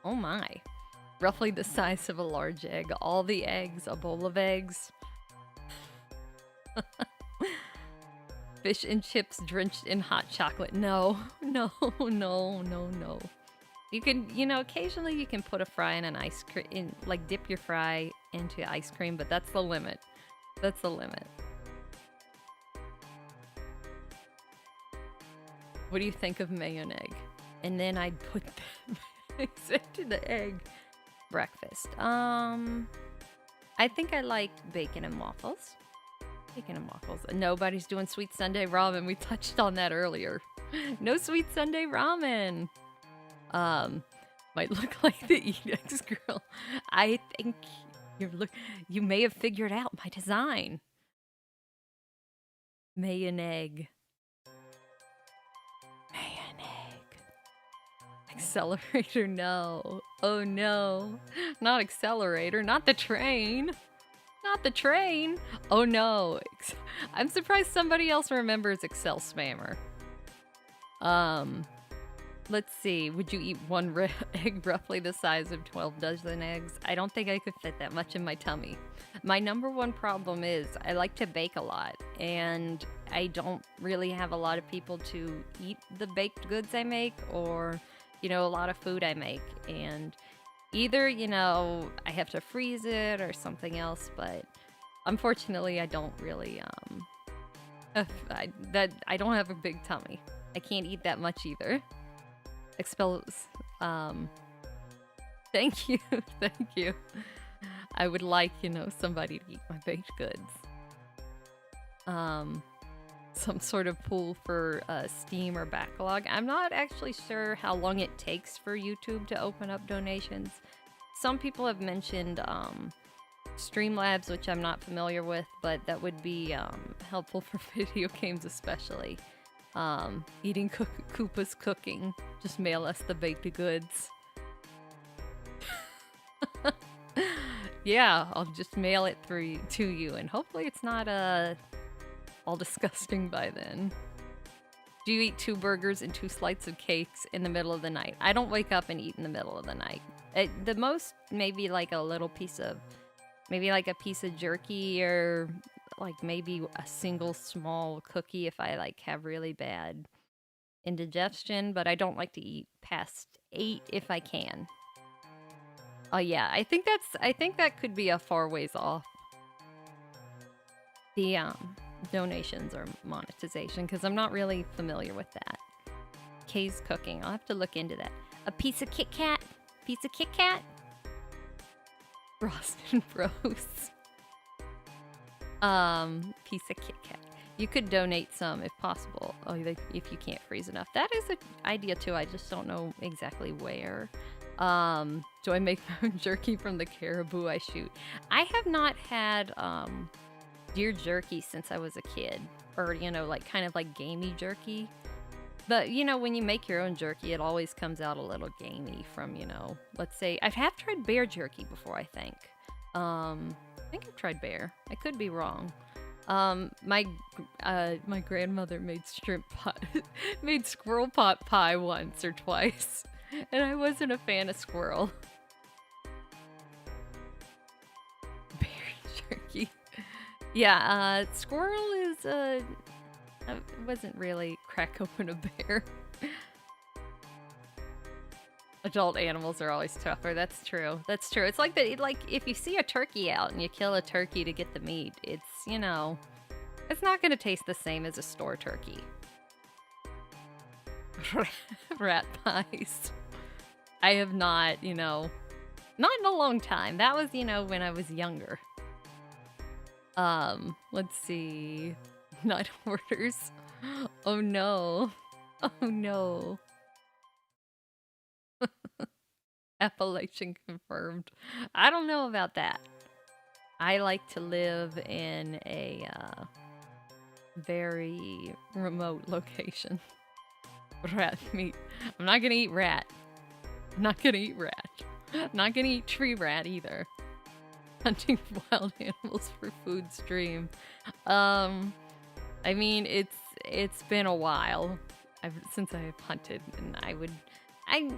Oh my. Roughly the size of a large egg. All the eggs, a bowl of eggs. Fish and chips drenched in hot chocolate. No, no, no, no, no. You can, occasionally you can put a fry in an ice cream, like dip your fry into ice cream, but that's the limit. That's the limit. What do you think of mayo and egg? And then I'd put the into the egg breakfast. I think I like bacon and waffles. Bacon and waffles. Nobody's doing sweet Sunday ramen. We touched on that earlier. No sweet Sunday ramen. Might look like the Edex girl. I think you may have figured out my design. May and egg. May and egg. Accelerator, no. Oh no. Not accelerator, not the train. Not the train. Oh no. I'm surprised somebody else remembers Excel Spammer. Let's see. Would you eat one egg roughly the size of 12 dozen eggs? I don't think I could fit that much in my tummy. My number one problem is I like to bake a lot, and I don't really have a lot of people to eat the baked goods I make, or, a lot of food I make. And either, I have to freeze it or something else, but unfortunately I don't really, I don't have a big tummy. I can't eat that much either. Thank you, thank you. I would like, somebody to eat my baked goods. Some sort of pool for Steam or backlog. I'm not actually sure how long it takes for YouTube to open up donations. Some people have mentioned Streamlabs, which I'm not familiar with, but that would be helpful for video games especially. Eating Koopa's cooking. Just mail us the baked goods. Yeah, I'll just mail it to you, and hopefully it's not all disgusting by then. Do you eat 2 burgers and 2 slices of cakes in the middle of the night? I don't wake up and eat in the middle of the night. The most, maybe like a little piece of, maybe like a piece of jerky, or like maybe a single small cookie if I like have really bad indigestion, but I don't like to eat past 8 if I can. Oh yeah, I think that could be a far ways off. The donations or monetization, because I'm not really familiar with that. Kay's cooking. I'll have to look into that. A piece of Kit Kat? Piece of Kit Kat? Boston Bros. Piece of Kit Kat. You could donate some if possible. Oh, if you can't freeze enough. That is an idea too. I just don't know exactly where. Do I make my own jerky from the caribou I shoot? I have not had deer jerky since I was a kid, or like kind of like gamey jerky. But when you make your own jerky, it always comes out a little gamey from let's say I have tried bear jerky before. I think I've tried bear. I could be wrong. My grandmother made shrimp pot, made squirrel pot pie once or twice, and I wasn't a fan of squirrel. Bear jerky. Yeah, squirrel is, I wasn't really crack open a bear. Adult animals are always tougher. That's true. That's true. It's like that. Like if you see a turkey out and you kill a turkey to get the meat, it's it's not going to taste the same as a store turkey. Rat pies. I have not, not in a long time. That was, when I was younger. Let's see. Night orders. Oh no. Oh no. Appellation confirmed. I don't know about that. I like to live in a very remote location. Rat meat. I'm not gonna eat rat. I'm not gonna eat rat. I'm not gonna eat tree rat either. Hunting wild animals for food stream. I mean, it's been a while since I've hunted, and I would I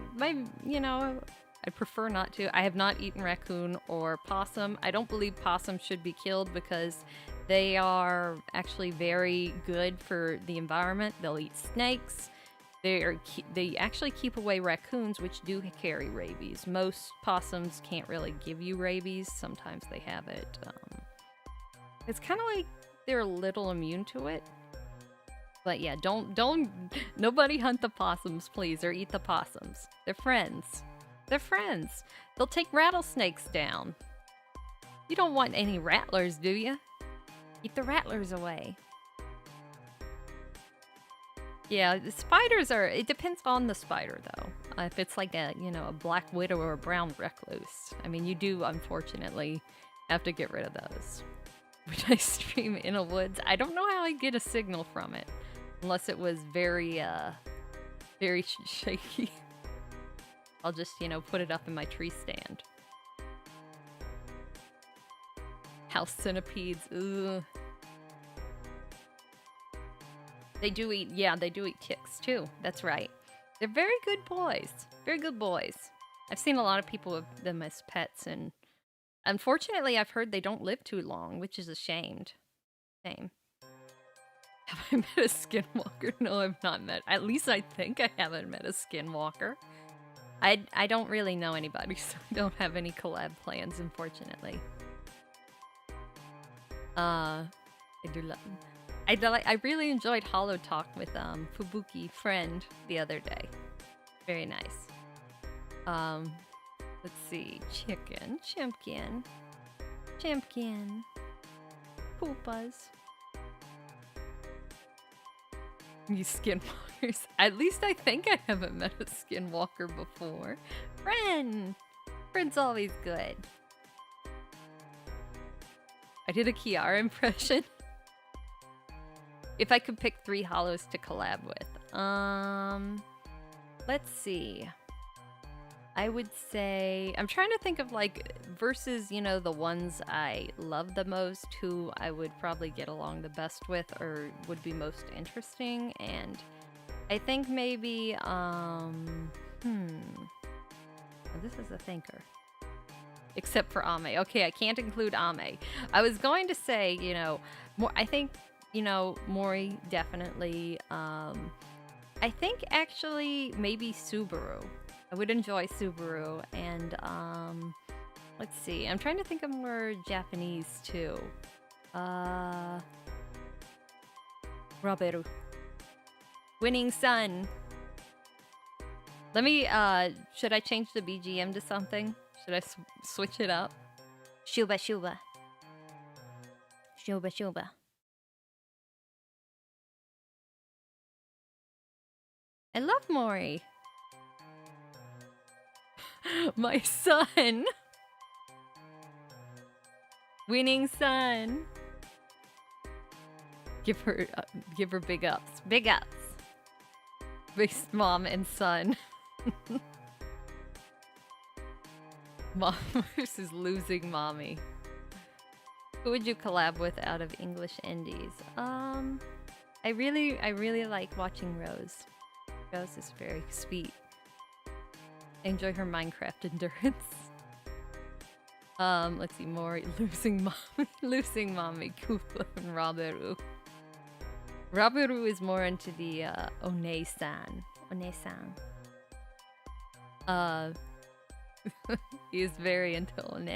prefer not to. I have not eaten raccoon or possum. I don't believe possum should be killed because they are actually very good for the environment. They'll eat snakes. They actually keep away raccoons, which do carry rabies. Most possums can't really give you rabies. Sometimes they have it. It's kind of like they're a little immune to it. But yeah, nobody hunt the possums, please, or eat the possums. They're friends. They're friends. They'll take rattlesnakes down. You don't want any rattlers, do you? Keep the rattlers away. Yeah, the spiders are, it depends on the spider though. If it's like a black widow or a brown recluse. I mean, you do unfortunately have to get rid of those. Would I stream in a woods? I don't know how I'd get a signal from it. Unless it was very shaky. I'll just, put it up in my tree stand. House centipedes, ugh. They do eat ticks too. That's right. They're very good boys. Very good boys. I've seen a lot of people with them as pets, and unfortunately, I've heard they don't live too long, which is a shame. Shame. Have I met a skinwalker? No, I've not met. At least I think I haven't met a skinwalker. I don't really know anybody, so I don't have any collab plans, unfortunately. I really enjoyed Hollow Talk with Fubuki friend the other day. Very nice. Let's see. Chimpkin. Koopas. You skinwalkers. At least I think I haven't met a skinwalker before. Friend's always good. I did a Kiara impression. If I could pick 3 hollows to collab with. Let's see. I would say, I'm trying to think of like versus, the ones I love the most, who I would probably get along the best with or would be most interesting. And I think maybe, oh, this is a thinker. Except for Ame. Okay, I can't include Ame. I was going to say, more, I think, Mori definitely. I think actually maybe Subaru. I would enjoy Subaru, and let's see. I'm trying to think of more Japanese too. Raberu. Winning Sun. Let me, should I change the BGM to something? Should I switch it up? Shuba. I love Mori. My son. Winning Sun. Give her big ups. Big ups. Big mom and son. Mom versus losing mommy. Who would you collab with out of English indies? I really like watching Rose. Rose is very sweet. I enjoy her Minecraft endurance. Let's see, Mori, losing mommy, Koopa, and Raberu. Raberu is more into the One-san. He is very into One.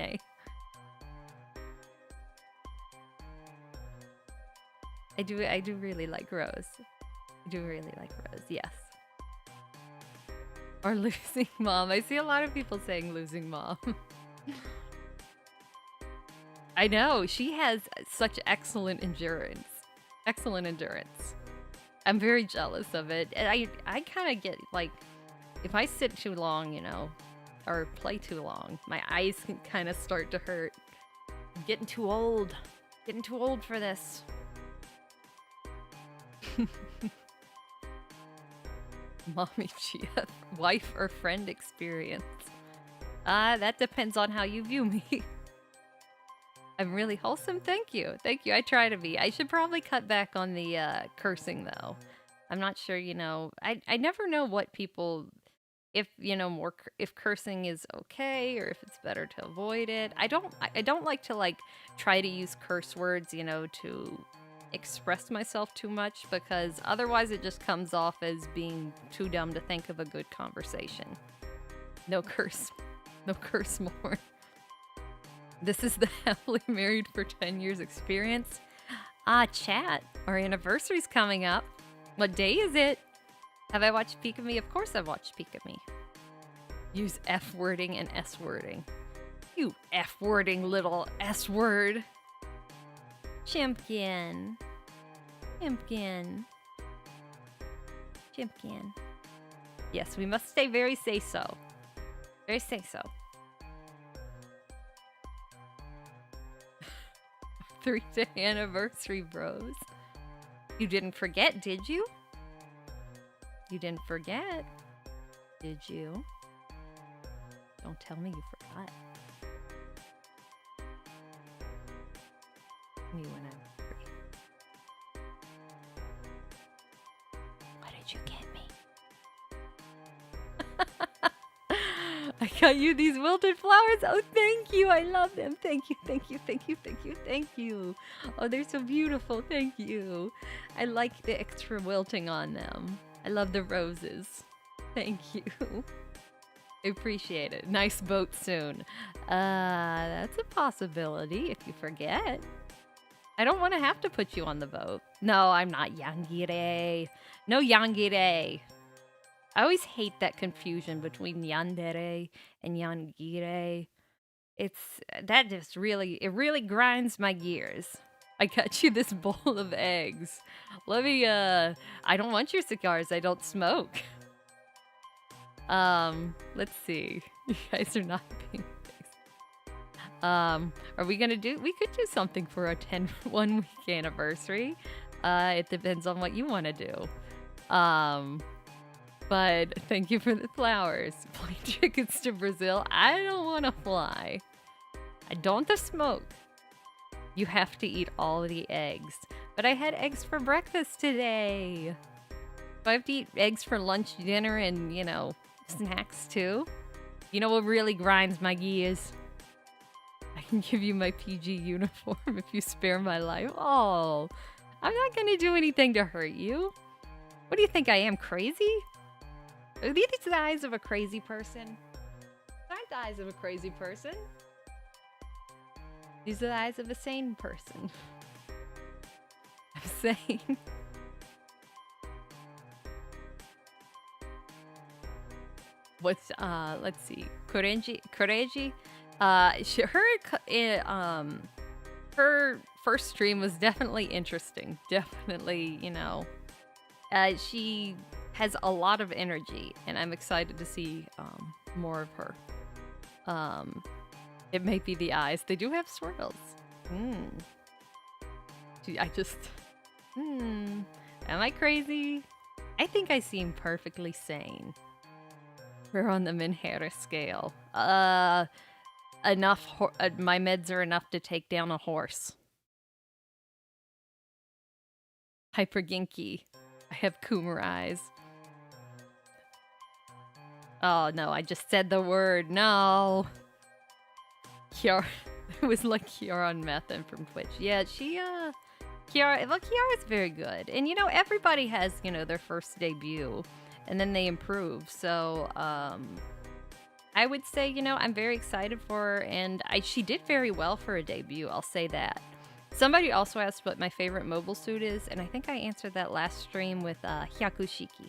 I do really like Rose. Yes. Or losing mom. I see a lot of people saying losing mom. I know, she has such excellent endurance. I'm very jealous of it. And I kind of get, like, if I sit too long, or play too long, my eyes can kind of start to hurt. I'm getting too old. Getting too old for this. Mommy GF, wife or friend experience. That depends on how you view me. I'm really wholesome, thank you. I try to be. I should probably cut back on the cursing though. I'm not sure, I never know what people if if cursing is okay or if it's better to avoid it. I don't like to like try to use curse words, to express myself too much, because otherwise it just comes off as being too dumb to think of a good conversation. No curse. No curse more. This is the happily married for 10 years experience. Chat. Our anniversary's coming up. What day is it? Have I watched Peek of Me? Of course I've watched Peek of Me. Use F-wording and S-wording. You F-wording little S-word. Chimpkin. Chimpkin. Chimpkin. Yes, we must stay very say-so. Very say-so. 3-day anniversary, bros. You didn't forget, did you? You didn't forget, did you? Don't tell me you forgot. Me when I'm free. What did you get me? I got you these wilted flowers. Oh, thank you. I love them. Thank you, thank you, thank you, thank you, thank you. Oh, they're so beautiful. Thank you. I like the extra wilting on them. I love the roses. Thank you. I appreciate it. Nice boat soon. That's a possibility if you forget. I don't want to have to put you on the boat. No, I'm not Yangire. No Yangire. I always hate that confusion between yandere and yangire. That just really grinds my gears. I got you this bowl of eggs. Let me, I don't want your cigars. I don't smoke. Let's see. You guys are not being fixed. Are we gonna we could do something for our 1 week anniversary. It depends on what you want to do. But thank you for the flowers. Plane tickets to Brazil. I don't want to fly. I don't want to smoke. You have to eat all the eggs. But I had eggs for breakfast today. Do I have to eat eggs for lunch, dinner, and, snacks too? You know what really grinds my gears? I can give you my PG uniform if you spare my life. Oh, I'm not going to do anything to hurt you. What do you think I am, crazy? Are these the eyes of a crazy person? Aren't the eyes of a crazy person? These are the eyes of a sane person. I'm saying. What's, let's see. Koreji? Her first stream was definitely interesting. Definitely, she has a lot of energy, and I'm excited to see more of her. It may be the eyes. They do have swirls. Am I crazy? I think I seem perfectly sane. We're on the Menhera scale. My meds are enough to take down a horse. Hyperginky. I have Coomer eyes. Oh no, I just said the word. No. Kiara. It was like Kiara on meth and from Twitch. Yeah, Kiara's very good. And everybody has, their first debut and then they improve. So, I would say, I'm very excited for her, and she did very well for a debut, I'll say that. Somebody also asked what my favorite mobile suit is, and I think I answered that last stream with Hyakushiki.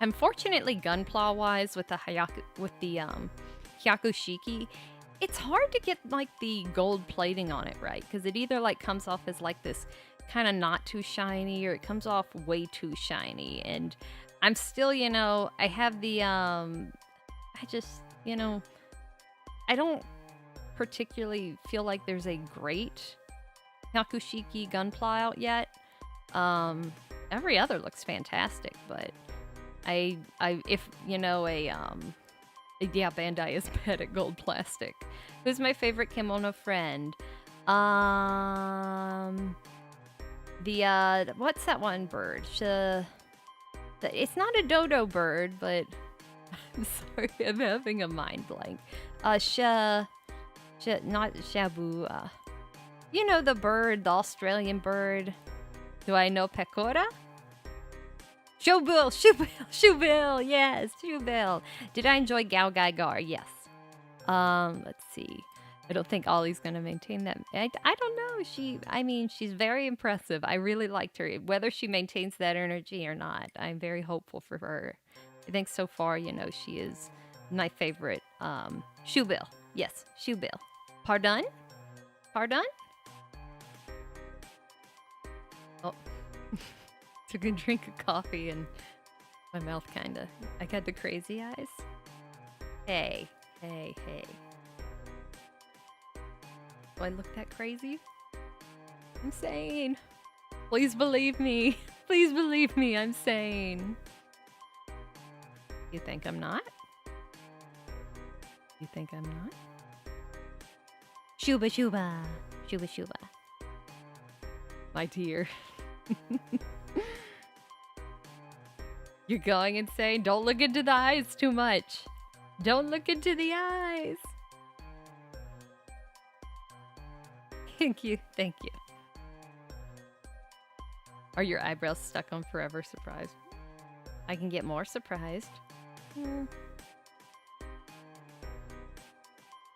Unfortunately, gunpla-wise, with the Hyakushiki, it's hard to get the gold plating on it right, because it either comes off as this kind of not too shiny, or it comes off way too shiny. And I'm still, I have the I don't particularly feel like there's a great Hyakushiki gunpla out yet. Every other looks fantastic, but Bandai is bad at gold plastic. Who's my favorite kimono friend? What's that one bird? It's not a dodo bird, but I'm sorry, I'm having a mind blank. Not shabu. You know the bird, the Australian bird. Do I know pecora? Shoebill, yes, shoebill. Did I enjoy Gao Gai Gar? Yes. Let's see. I don't think Ollie's gonna maintain that. I don't know. She's very impressive. I really liked her. Whether she maintains that energy or not, I'm very hopeful for her. I think so far, she is my favorite. Shoebill. Yes, Shoebill. Pardon? Pardon? Oh. Took a drink of coffee and my mouth kinda. I got the crazy eyes. Hey. Do I look that crazy? I'm sane. Please believe me. Please believe me, I'm sane. You think I'm not? You think I'm not? Shuba shuba. Shuba shuba. My dear. You're going insane. Don't look into the eyes too much. Don't look into the eyes. Thank you. Thank you. Are your eyebrows stuck on forever surprised? I can get more surprised.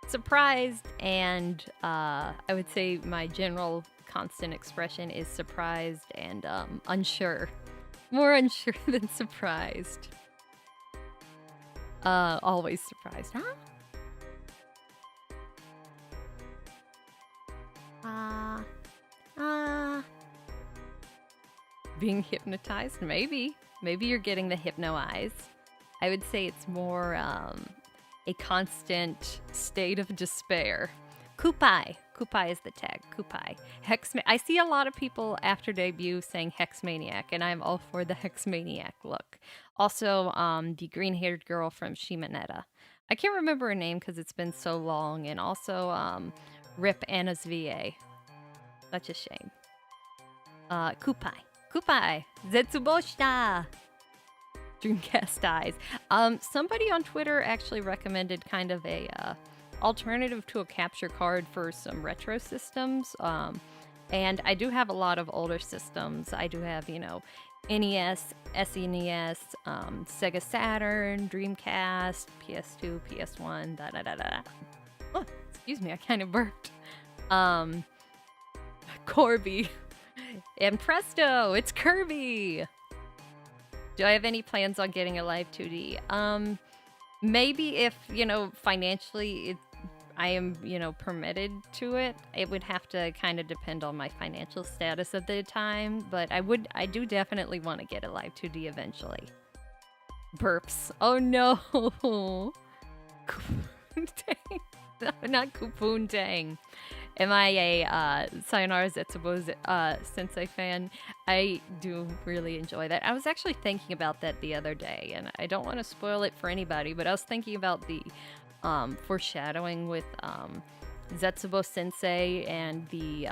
Surprised, and I would say my general constant expression is surprised and unsure. More unsure than surprised. Always surprised, huh? Being hypnotized? Maybe. Maybe you're getting the hypno eyes. I would say it's more a constant state of despair. Koopa. Koopa is the tag. Koopa. I see a lot of people after debut saying Hexmaniac, and I'm all for the Hexmaniac look. Also, the green-haired girl from Shimonetta. I can't remember her name because it's been so long, and also Rip Anna's VA. Such a shame. Koopa. Koopa. Zetsuboshita. Dreamcast eyes. Somebody on Twitter actually recommended kind of a alternative to a capture card for some retro systems. And I do have a lot of older systems. I do have, NES, SNES, Sega Saturn, Dreamcast, PS2, PS1, Oh, excuse me, I kind of burped. Corby. And presto, it's Kirby! Do I have any plans on getting a live 2D? Maybe if, financially I am, permitted to it. It would have to kind of depend on my financial status at the time, but I do definitely want to get a live 2D eventually. Burps. Oh no! Dang. No, not Kupoontang. Am I a Sayonara Zetsubo Sensei fan? I do really enjoy that. I was actually thinking about that the other day, and I don't want to spoil it for anybody, but I was thinking about the foreshadowing with Zetsubo Sensei and the,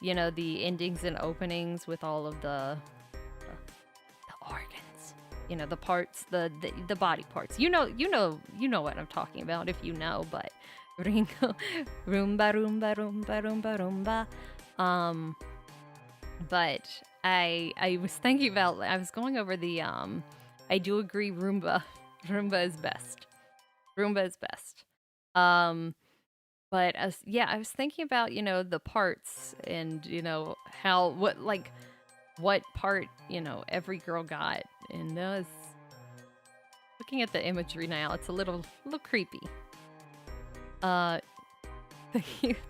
the endings and openings with all of the organs. The parts, the body parts. You know what I'm talking about if you know, but Ringo, Roomba, Roomba, Roomba, Roomba, Roomba. But I was thinking about, I was going over the, I do agree Roomba is best. Roomba is best. But I was thinking about, the parts and, what part, every girl got. And looking at the imagery now, it's a little creepy.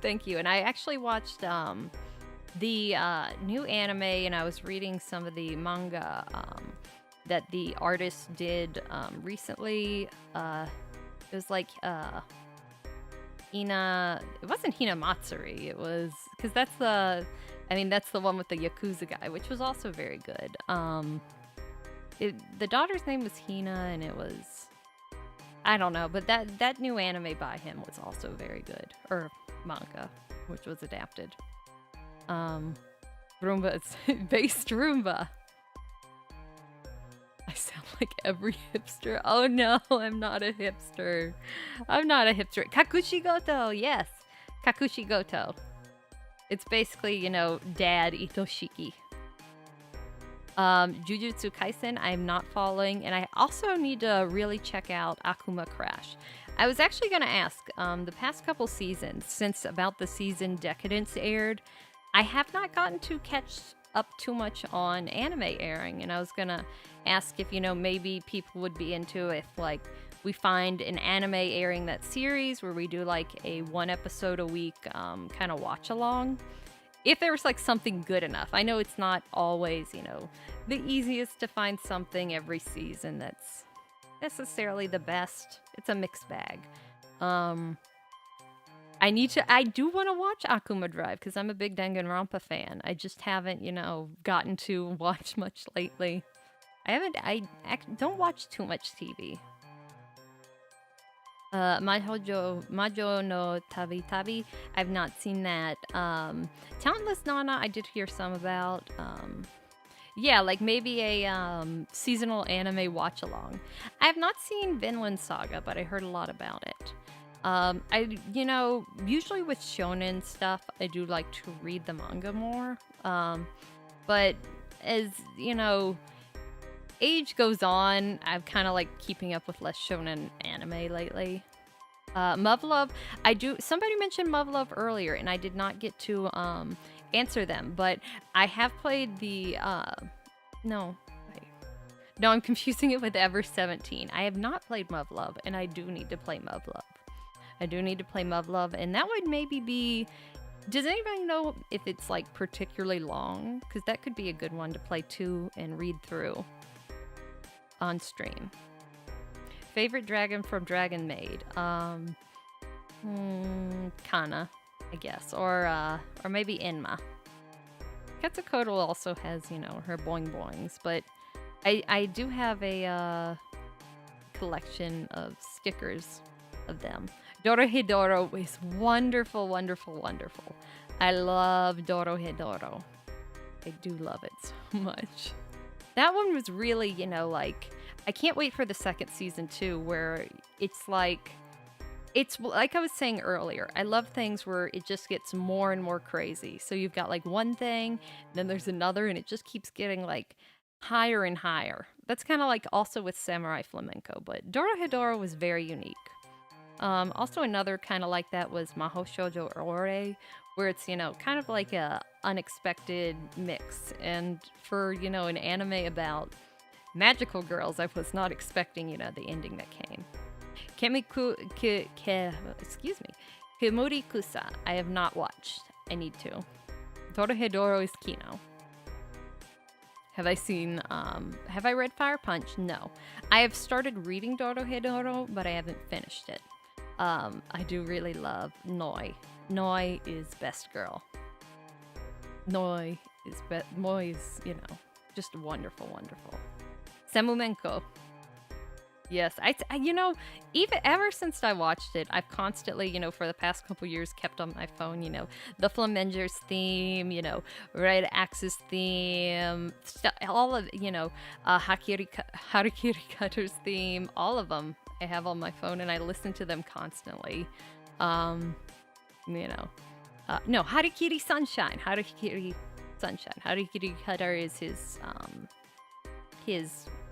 Thank you. And I actually watched the new anime, and I was reading some of the manga that the artist did recently. It was like Hina. It wasn't Hina Matsuri. It was because that's the one with the Yakuza guy, which was also very good. The daughter's name was Hina, and it was. I don't know, but that new anime by him was also very good. Or manga, which was adapted. Roomba, it's based Roomba. I sound like every hipster. Oh no, I'm not a hipster. I'm not a hipster. Kakushigoto, yes. Kakushigoto. It's basically, dad Itoshiki. Jujutsu Kaisen, I'm not following, and I also need to really check out Akuma Crash. I was actually going to ask, the past couple seasons, since about the season Decadence aired, I have not gotten to catch up too much on anime airing, and I was going to ask if, maybe people would be into if, like, we find an anime airing that series where we do, like, a one episode a week kind of watch along. If there was like something good enough. I know it's not always, the easiest to find something every season that's necessarily the best. It's a mixed bag. I do want to watch Akuma Drive because I'm a big Danganronpa fan. I just haven't, gotten to watch much lately. I don't watch too much TV. Majo no Tabi Tabi. I've not seen that. Talentless Nana, I did hear some about. Yeah, like maybe a seasonal anime watch along. I have not seen Vinland Saga, but I heard a lot about it. Usually with shonen stuff, I do like to read the manga more. But as, age goes on, I'm kind of like keeping up with less shonen anime lately. Muv-Luv, somebody mentioned Muv-Luv earlier, and I did not get to answer them, but I have played the, no, I'm confusing it with Ever 17. I have not played Muv-Luv, and I do need to play Muv-Luv. And that would maybe be, does anybody know if it's like particularly long? Because that could be a good one to play too and read through on stream. Favorite dragon from Dragon Maid? Kana, I guess, or maybe Enma. Quetzalcoatl also has, her boing boings, but I do have a collection of stickers of them. Dorohedoro is wonderful, wonderful, wonderful. I love Dorohedoro. I do love it so much. That one was really, I can't wait for the second season too, where it's like I was saying earlier, I love things where it just gets more and more crazy. So you've got like one thing, then there's another, and it just keeps getting like higher and higher. That's kind of like also with Samurai Flamenco, but Dorohedoro was very unique. Also another kind of like that was Mahou Shoujo Ore, where it's, kind of like a unexpected mix. And for, an anime about magical girls, I was not expecting, the ending that came. Kemuri Kusa, I have not watched. I need to. Dorohedoro is Kino. Have I read Fire Punch? No. I have started reading Dorohedoro, but I haven't finished it. I do really love Noi. Noi is best girl. Moi is, just wonderful, wonderful. Semumenko. Yes, even ever since I watched it, I've constantly, for the past couple years kept on my phone, the Flamengers theme, Red Axis theme, all of, Harikiri Cutter's theme, all of them I have on my phone, and I listen to them constantly. No, Harikiri Sunshine. Harikiri Cutter is his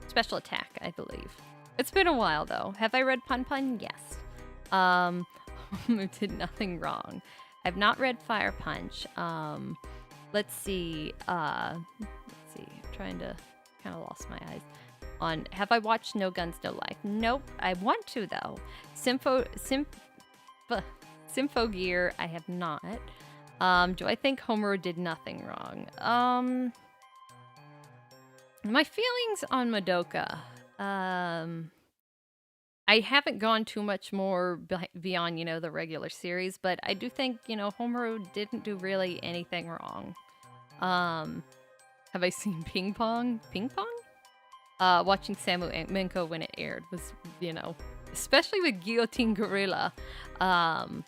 special attack, I believe. It's been a while, though. Have I read Pun Pun? Yes. Did nothing wrong. I've not read Fire Punch. Let's see. I'm trying to kind of lost my eyes. Have I watched No Guns, No Life? Nope. I want to, though. Symphogear, I have not. Do I think Homer did nothing wrong? My feelings on Madoka. I haven't gone too much more beyond, the regular series, but I do think, Homer didn't do really anything wrong. Have I seen Ping Pong? Ping Pong? Watching Samu Minko when it aired was, especially with Guillotine Gorilla, and,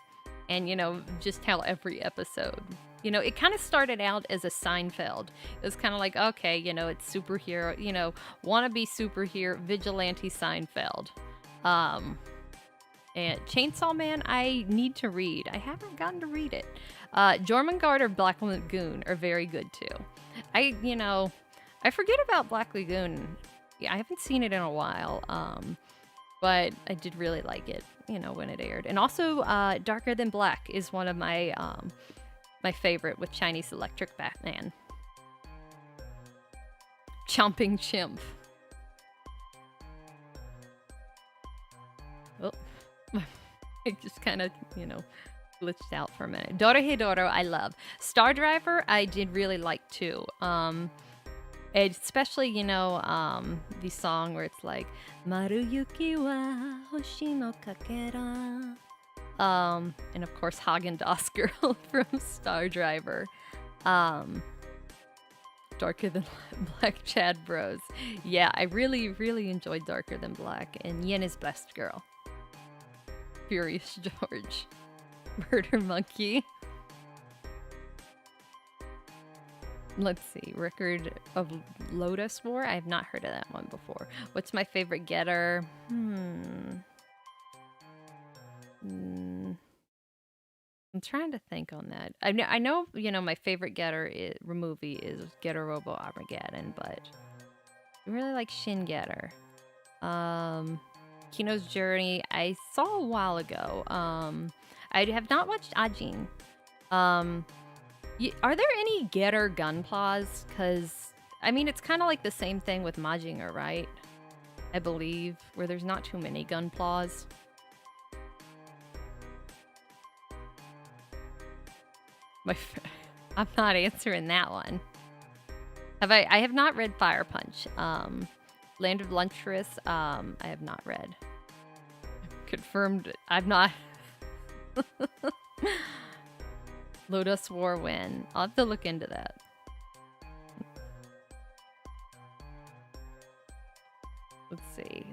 just how every episode You know, it kind of started out as a Seinfeld. It was kind of like, okay, you know, it's superhero, you know, wannabe superhero, vigilante Seinfeld. Um, and Chainsaw Man, I need to read. I haven't gotten to read it. Jormungand or Black Lagoon are very good too. You know, I forget about Black Lagoon. Yeah, I haven't seen it in a while. But I did really like it, you know, when it aired. And also, Darker Than Black is one of my my favorite with Chinese Electric Batman. Chomping Chimp. Oh, it just kind of, you know, glitched out for a minute. Dorohedoro, I love. Star Driver, I did really like too. Especially, you know, the song where it's like Maruyuki wa hoshi no kakera. And of course Haagen-Dazs Girl from Star Driver. Darker Than Black Chad Bros. Yeah, I really, really enjoyed Darker Than Black. And Yen is Best Girl. Furious George. Murder Monkey. Let's see. Record of Lotus War. I have not heard of that one before. What's my favorite getter? I'm trying to think on that. I know, you know, my favorite getter movie is Getter Robo Armageddon, but I really like Shin Getter. Kino's Journey, I saw a while ago. I have not watched Ajin. Are there any getter gunplas? Because, I mean, it's kind of like the same thing with Majinger, right? I believe, where there's not too many gunplas. I'm not answering that one. I have not read Fire Punch. Land of Lunchress, I have not read. Confirmed, I've not. Lotus War win. I'll have to look into that. Let's see.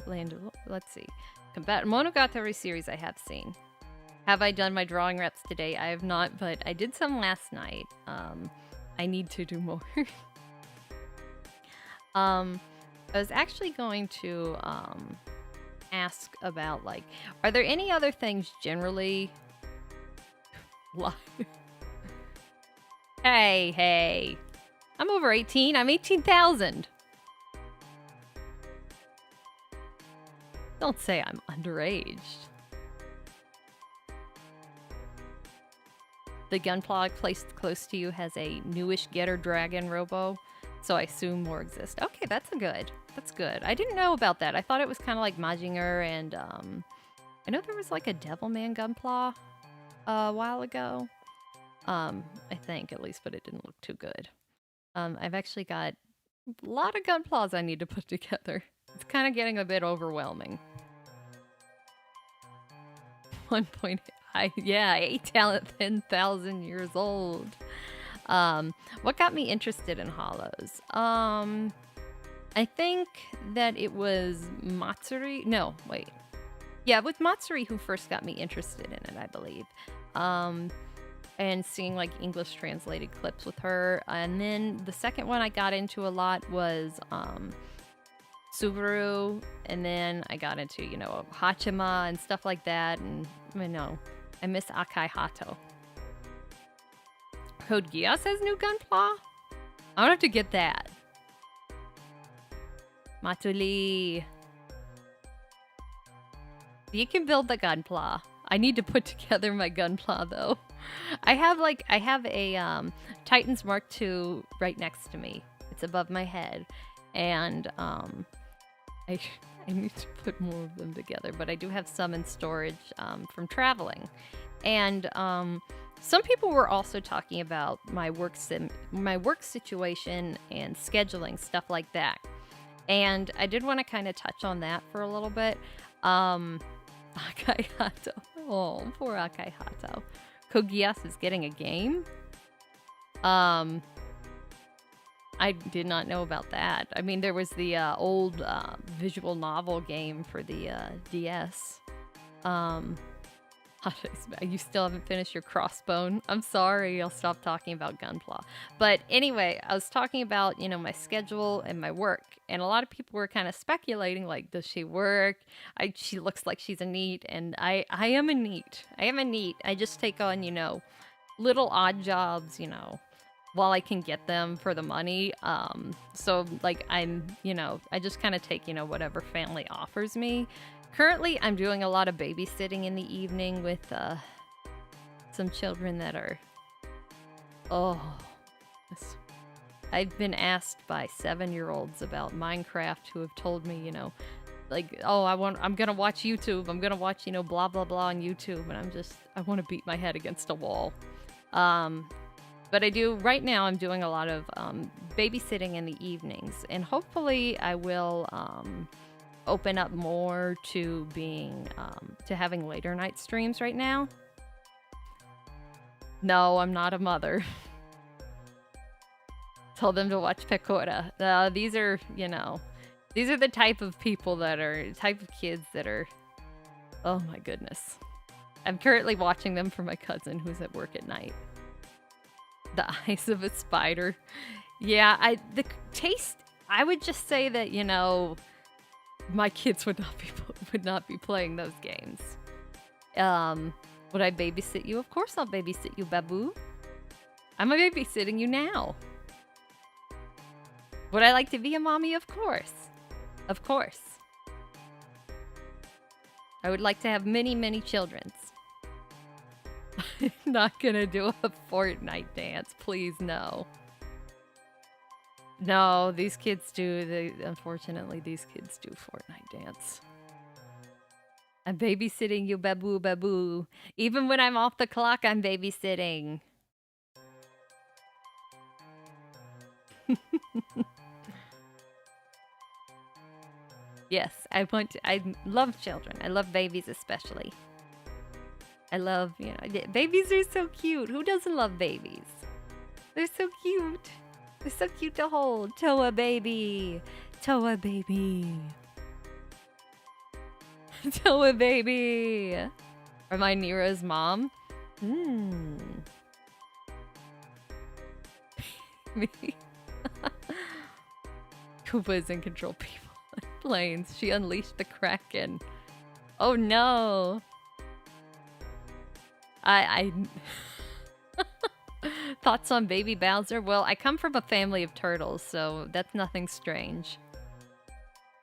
Let's see. Monogatari series I have seen. Have I done my drawing reps today? I have not, but I did some last night. I need to do more. I was actually going to ask about, like, are there any other things generally? Hey. I'm over 18. I'm 18,000. Don't say I'm underage. The Gunpla placed close to you has a newish Getter Dragon Robo, so I assume more exist. Okay, that's good. That's good. I didn't know about that. I thought it was kind of like Majinger, and I know there was like a Devilman Gunpla a while ago. I think, at least, but it didn't look too good. I've actually got a lot of Gunplas I need to put together. It's kind of getting a bit overwhelming. 1.8. Yeah, 10,000 years old. What got me interested in hollows? I think that it was Matsuri. No, wait. Yeah, it was Matsuri who first got me interested in it, I believe. And seeing like English translated clips with her. And then the second one I got into a lot was Subaru. And then I got into, you know, Hachima and stuff like that. And you know, I miss Akai Hato. Code Geass has new Gunpla? I don't have to get that. Matuli. You can build the Gunpla. I need to put together my Gunpla though. I have a Titans Mark II right next to me. It's above my head. And I need to put more of them together, but I do have some in storage from traveling. And some people were also talking about my work situation and scheduling, stuff like that. And I did want to kind of touch on that for a little bit. Akai Hato. Oh, poor Akai Hato. Code Geass is getting a game? I did not know about that. I mean, there was the old visual novel game for the DS. You still haven't finished your crossbone. I'm sorry. I'll stop talking about Gunpla. But anyway, I was talking about, my schedule and my work. And a lot of people were kind of speculating, like, does she work? She looks like she's a NEET. And I am a NEET. I am a NEET. I just take on, little odd jobs, while I can get them for the money. So, like, I just kind of take, whatever family offers me. Currently, I'm doing a lot of babysitting in the evening with some children that are... I've been asked by 7-year-olds about Minecraft who have told me, like, I'm gonna watch YouTube. I'm gonna watch, blah, blah, blah on YouTube. And I want to beat my head against a wall. But right now I'm doing a lot of babysitting in the evenings. And hopefully I will... open up more to having later night streams right now. No, I'm not a mother. Told them to watch Pecora. These are the type of kids that are, oh my goodness. I'm currently watching them for my cousin who's at work at night. The eyes of a spider. Yeah, the taste, I would just say that, my kids would not be playing those games. Would I babysit you? Of course I'll babysit you, Babu. I'm babysitting you now. Would I like to be a mommy? Of course. Of course. I would like to have many, many children. I'm not gonna do a Fortnite dance. Please, no. No, these kids do. Unfortunately, these kids do Fortnite dance. I'm babysitting you, Babu, Babu. Even when I'm off the clock, I'm babysitting. Yes, I love children. I love babies especially. I love, babies are so cute. Who doesn't love babies? They're so cute. They're so cute to hold. Toa baby. Toa baby. Toa baby. Am I Nero's mom? Me. Koopa is in control, people. Planes. She unleashed the Kraken. Oh no. I Thoughts on baby Bowser? Well, I come from a family of turtles, so that's nothing strange.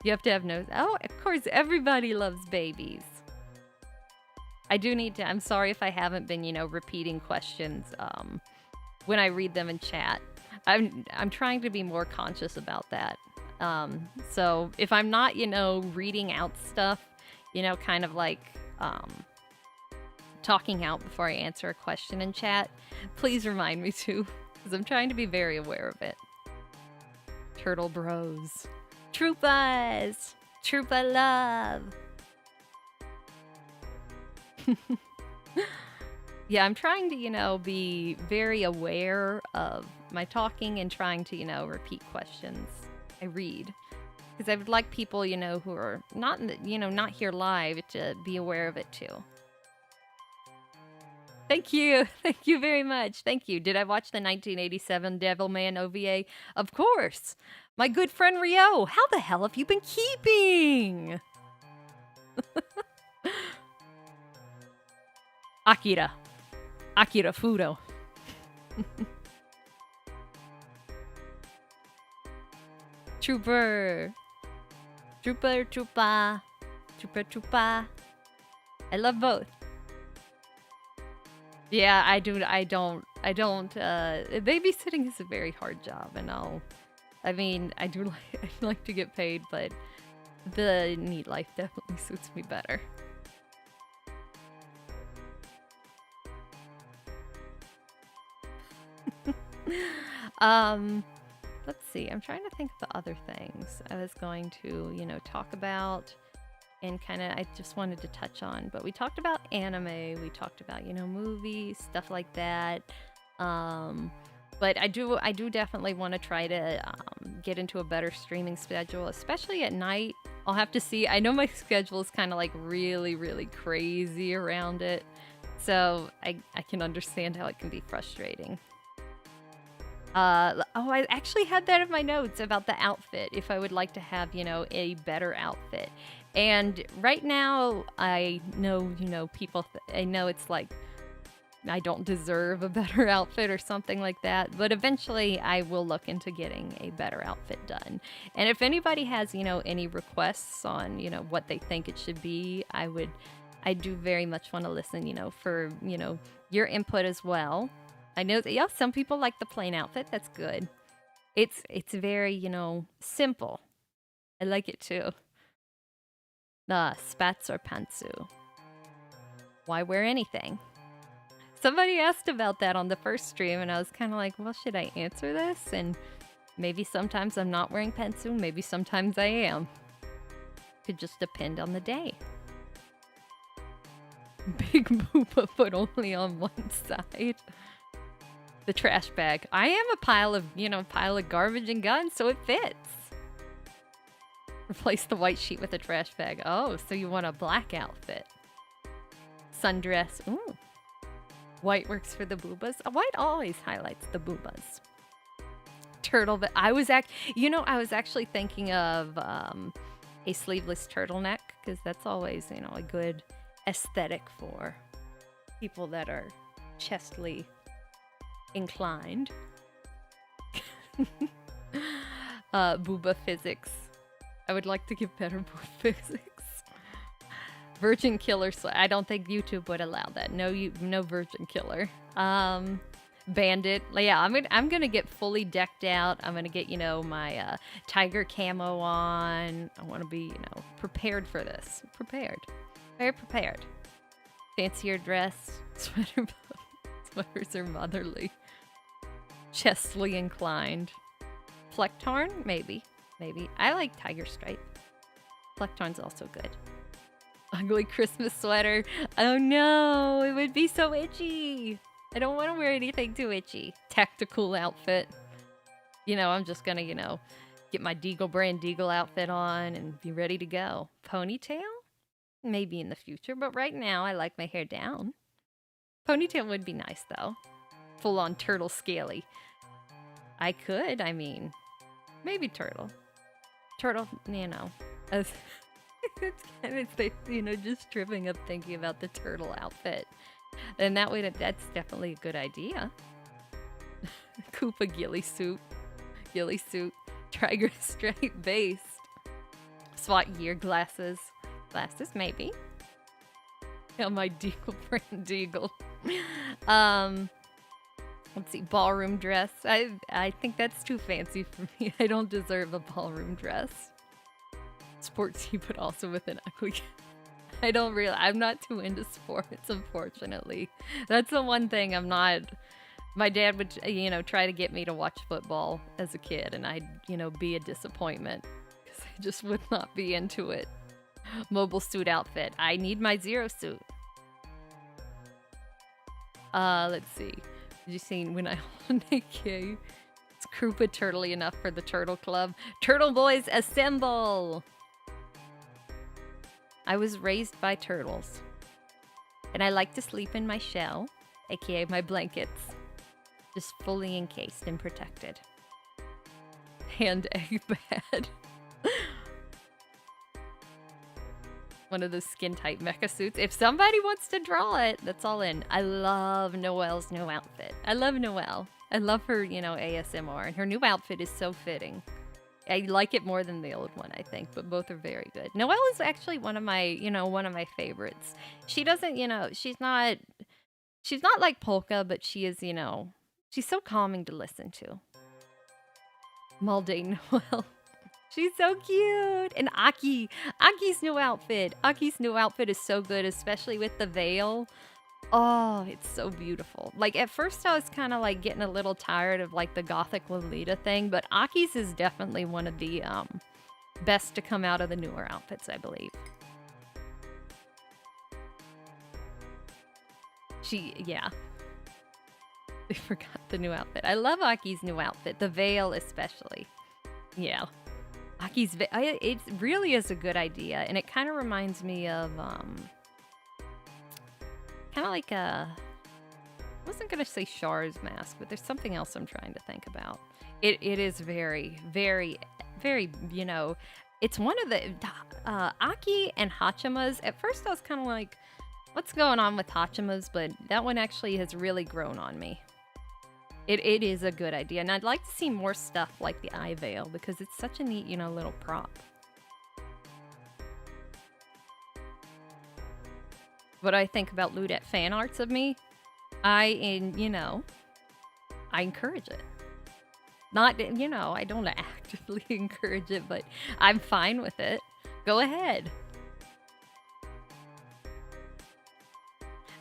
You have to have no... Oh, of course, everybody loves babies. I do need to... I'm sorry if I haven't been, repeating questions when I read them in chat. I'm trying to be more conscious about that. So if I'm not, reading out stuff, kind of like... talking out before I answer a question in chat, please remind me to, because I'm trying to be very aware of it. Turtle bros. Troopas! Troopa love! Yeah, I'm trying to, be very aware of my talking and trying to, repeat questions I read. Because I would like people, who are not, not here live to be aware of it too. Thank you. Thank you very much. Thank you. Did I watch the 1987 Devilman OVA? Of course. My good friend Rio. How the hell have you been keeping? Akira. Akira Fudo. Trooper. Trooper, troopa. Trooper, troopa. I love both. Yeah, I don't, babysitting is a very hard job, and I do like to get paid, but the neat life definitely suits me better. Let's see, I'm trying to think of the other things I was going to, talk about. And I just wanted to touch on, but we talked about anime, we talked about, movies, stuff like that. But I do definitely want to try to get into a better streaming schedule, especially at night. I'll have to see. I know my schedule is kind of like really, really crazy around it. So I can understand how it can be frustrating. I actually had that in my notes about the outfit, if I would like to have, a better outfit. And right now, I know, people, I know it's like, I don't deserve a better outfit or something like that, but eventually I will look into getting a better outfit done. And if anybody has, any requests on, what they think it should be, I do very much want to listen, for, your input as well. I know that, yeah, some people like the plain outfit. That's good. It's very, simple. I like it too. Spats or pantsu. Why wear anything? Somebody asked about that on the first stream, and I was kind of like, well, should I answer this? And maybe sometimes I'm not wearing pantsu, maybe sometimes I am. Could just depend on the day. Big Koopa, but only on one side. The trash bag. I am a pile of garbage and guns, so it fits. Replace the white sheet with a trash bag. Oh, so you want a black outfit. Sundress. Ooh. White works for the boobas. White always highlights the boobas. Turtle, but I was actually thinking of a sleeveless turtleneck, because that's always, a good aesthetic for people that are chestly inclined. Booba physics. I would like to give better booba physics. Virgin killer. I don't think YouTube would allow that. No virgin killer. Bandit. Yeah, I'm gonna get fully decked out. I'm gonna get my tiger camo on. I want to be prepared for this. Prepared. Very prepared. Fancier dress. Sweaters are motherly. Chestly inclined. Flecktarn? Maybe. I like tiger stripe. Flecktarn's also good. Ugly Christmas sweater. Oh no, it would be so itchy. I don't want to wear anything too itchy. Tactical outfit. I'm just gonna, get my Deagle brand Deagle outfit on and be ready to go. Ponytail? Maybe in the future, but right now I like my hair down. Ponytail would be nice though. Full on turtle scaly. I could, maybe turtle. Turtle, as it's kind of, just tripping up thinking about the turtle outfit. And that's definitely a good idea. Koopa ghillie suit. Tiger stripe vest. SWAT gear glasses. Maybe. Yeah, my Deagle brand Deagle. Let's see, ballroom dress. I think that's too fancy for me. I don't deserve a ballroom dress. Sportsy, but also with an ugly. I'm not too into sports, unfortunately. That's the one thing I'm not. My dad would, try to get me to watch football as a kid, and I'd, be a disappointment because I just would not be into it. Mobile suit outfit. I need my Zero suit. Let's see. Did you see when I hold an AK? It's Koopa turtly enough for the Turtle Club. Turtle Boys assemble! I was raised by turtles. And I like to sleep in my shell, aka my blankets. Just fully encased and protected. Hand egg bad. One of those skin-tight mecha suits. If somebody wants to draw it, that's all in. I love Noelle's new outfit. I love Noelle. I love her, ASMR. And her new outfit is so fitting. I like it more than the old one, I think, but both are very good. Noelle is actually one of my favorites. She doesn't, she's not like Polka, but she is, she's so calming to listen to. Maldane Noelle. She's so cute. And Aki's new outfit. Aki's new outfit is so good, especially with the veil. Oh, it's so beautiful. Like, at first I was kind of like getting a little tired of like the gothic Lolita thing, but Aki's is definitely one of the best to come out of the newer outfits, I believe. Yeah. I forgot the new outfit. I love Aki's new outfit. The veil especially. Yeah. It really is a good idea, and it kind of reminds me of kind of like a. I wasn't gonna say Char's mask, but there's something else I'm trying to think about. It is very, very, very. It's one of the Aki and Hachimas. At first, I was kind of like, "What's going on with Hachimas?" But that one actually has really grown on me. It is a good idea, and I'd like to see more stuff like the eye veil because it's such a neat, little prop. What do I think about Ludette fan arts of me? I encourage it. Not, I don't actively encourage it, but I'm fine with it. Go ahead.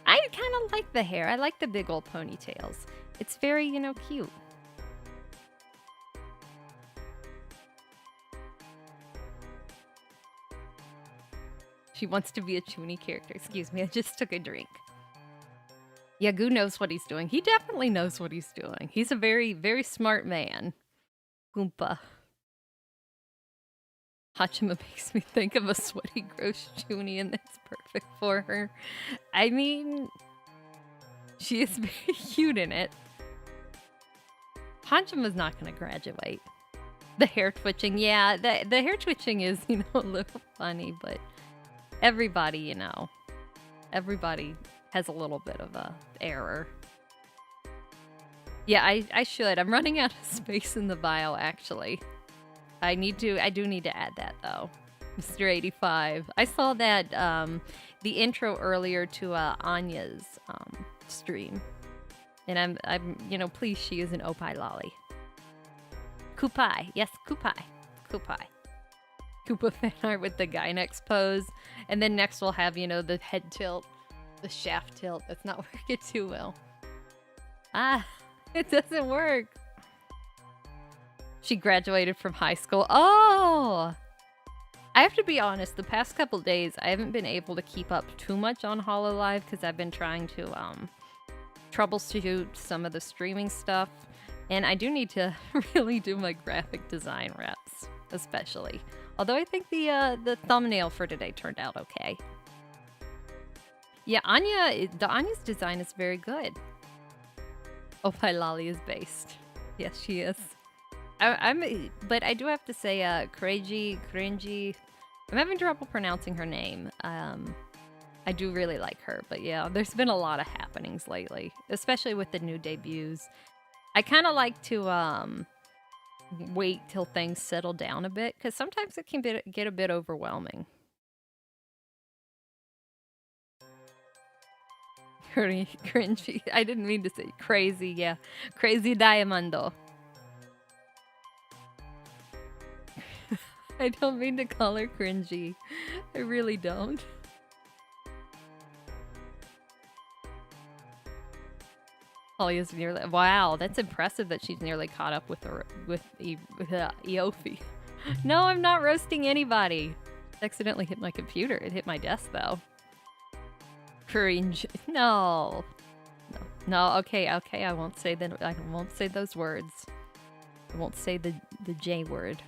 I kind of like the hair. I like the big old ponytails. It's very, cute. She wants to be a Chuni character. Excuse me, I just took a drink. Yagu knows what he's doing. He definitely knows what he's doing. He's a very, very smart man. Koopa. Hachima makes me think of a sweaty, gross Chuni, and that's perfect for her. I mean, she is very cute in it. Hachima's not going to graduate. The hair twitching, yeah, the hair twitching is, a little funny, but everybody, everybody has a little bit of a error. Yeah, I should. I'm running out of space in the bio, actually. I do need to add that, though. Mr. 85. I saw that, the intro earlier to, Anya's, stream. And I'm pleased she is an Opie Lolly. Koopai. Yes, Koopai. Koopa fan art with the guy next pose. And then next we'll have, the head tilt. The shaft tilt. That's not working too well. It doesn't work. She graduated from high school. Oh! I have to be honest, the past couple days, I haven't been able to keep up too much on HoloLive because I've been trying to troubleshoot some of the streaming stuff. And I do need to really do my graphic design reps, especially. Although I think the thumbnail for today turned out okay. Yeah, Anya's design is very good. Opie Lolly is based. Yes, she is. But I do have to say, Cringy. I'm having trouble pronouncing her name. I do really like her, but yeah, there's been a lot of happenings lately, especially with the new debuts. I kind of like to wait till things settle down a bit, because sometimes it can get a bit overwhelming. Cringy. I didn't mean to say crazy, yeah. Crazy Diamondo. I don't mean to call her cringy. I really don't. Holly is nearly. Wow, that's impressive that she's nearly caught up with Eofi. No, I'm not roasting anybody. Accidentally hit my computer. It hit my desk though. Cringe. No. Okay. I won't say that. I won't say those words. I won't say the J word.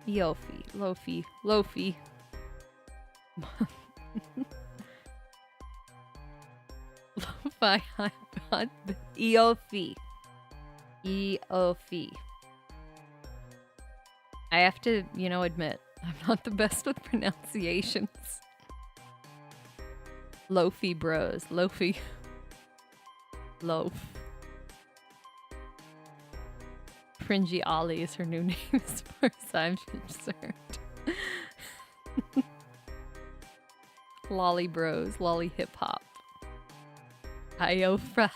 Eofi. Lofi. Lo-fi iPod. Eofi. I have to, admit, I'm not the best with pronunciations. Lofi bros. Lofi. Loaf. Cringy Ollie is her new name as far as I'm concerned. Lolly bros. Lolly hip hop. IO fry.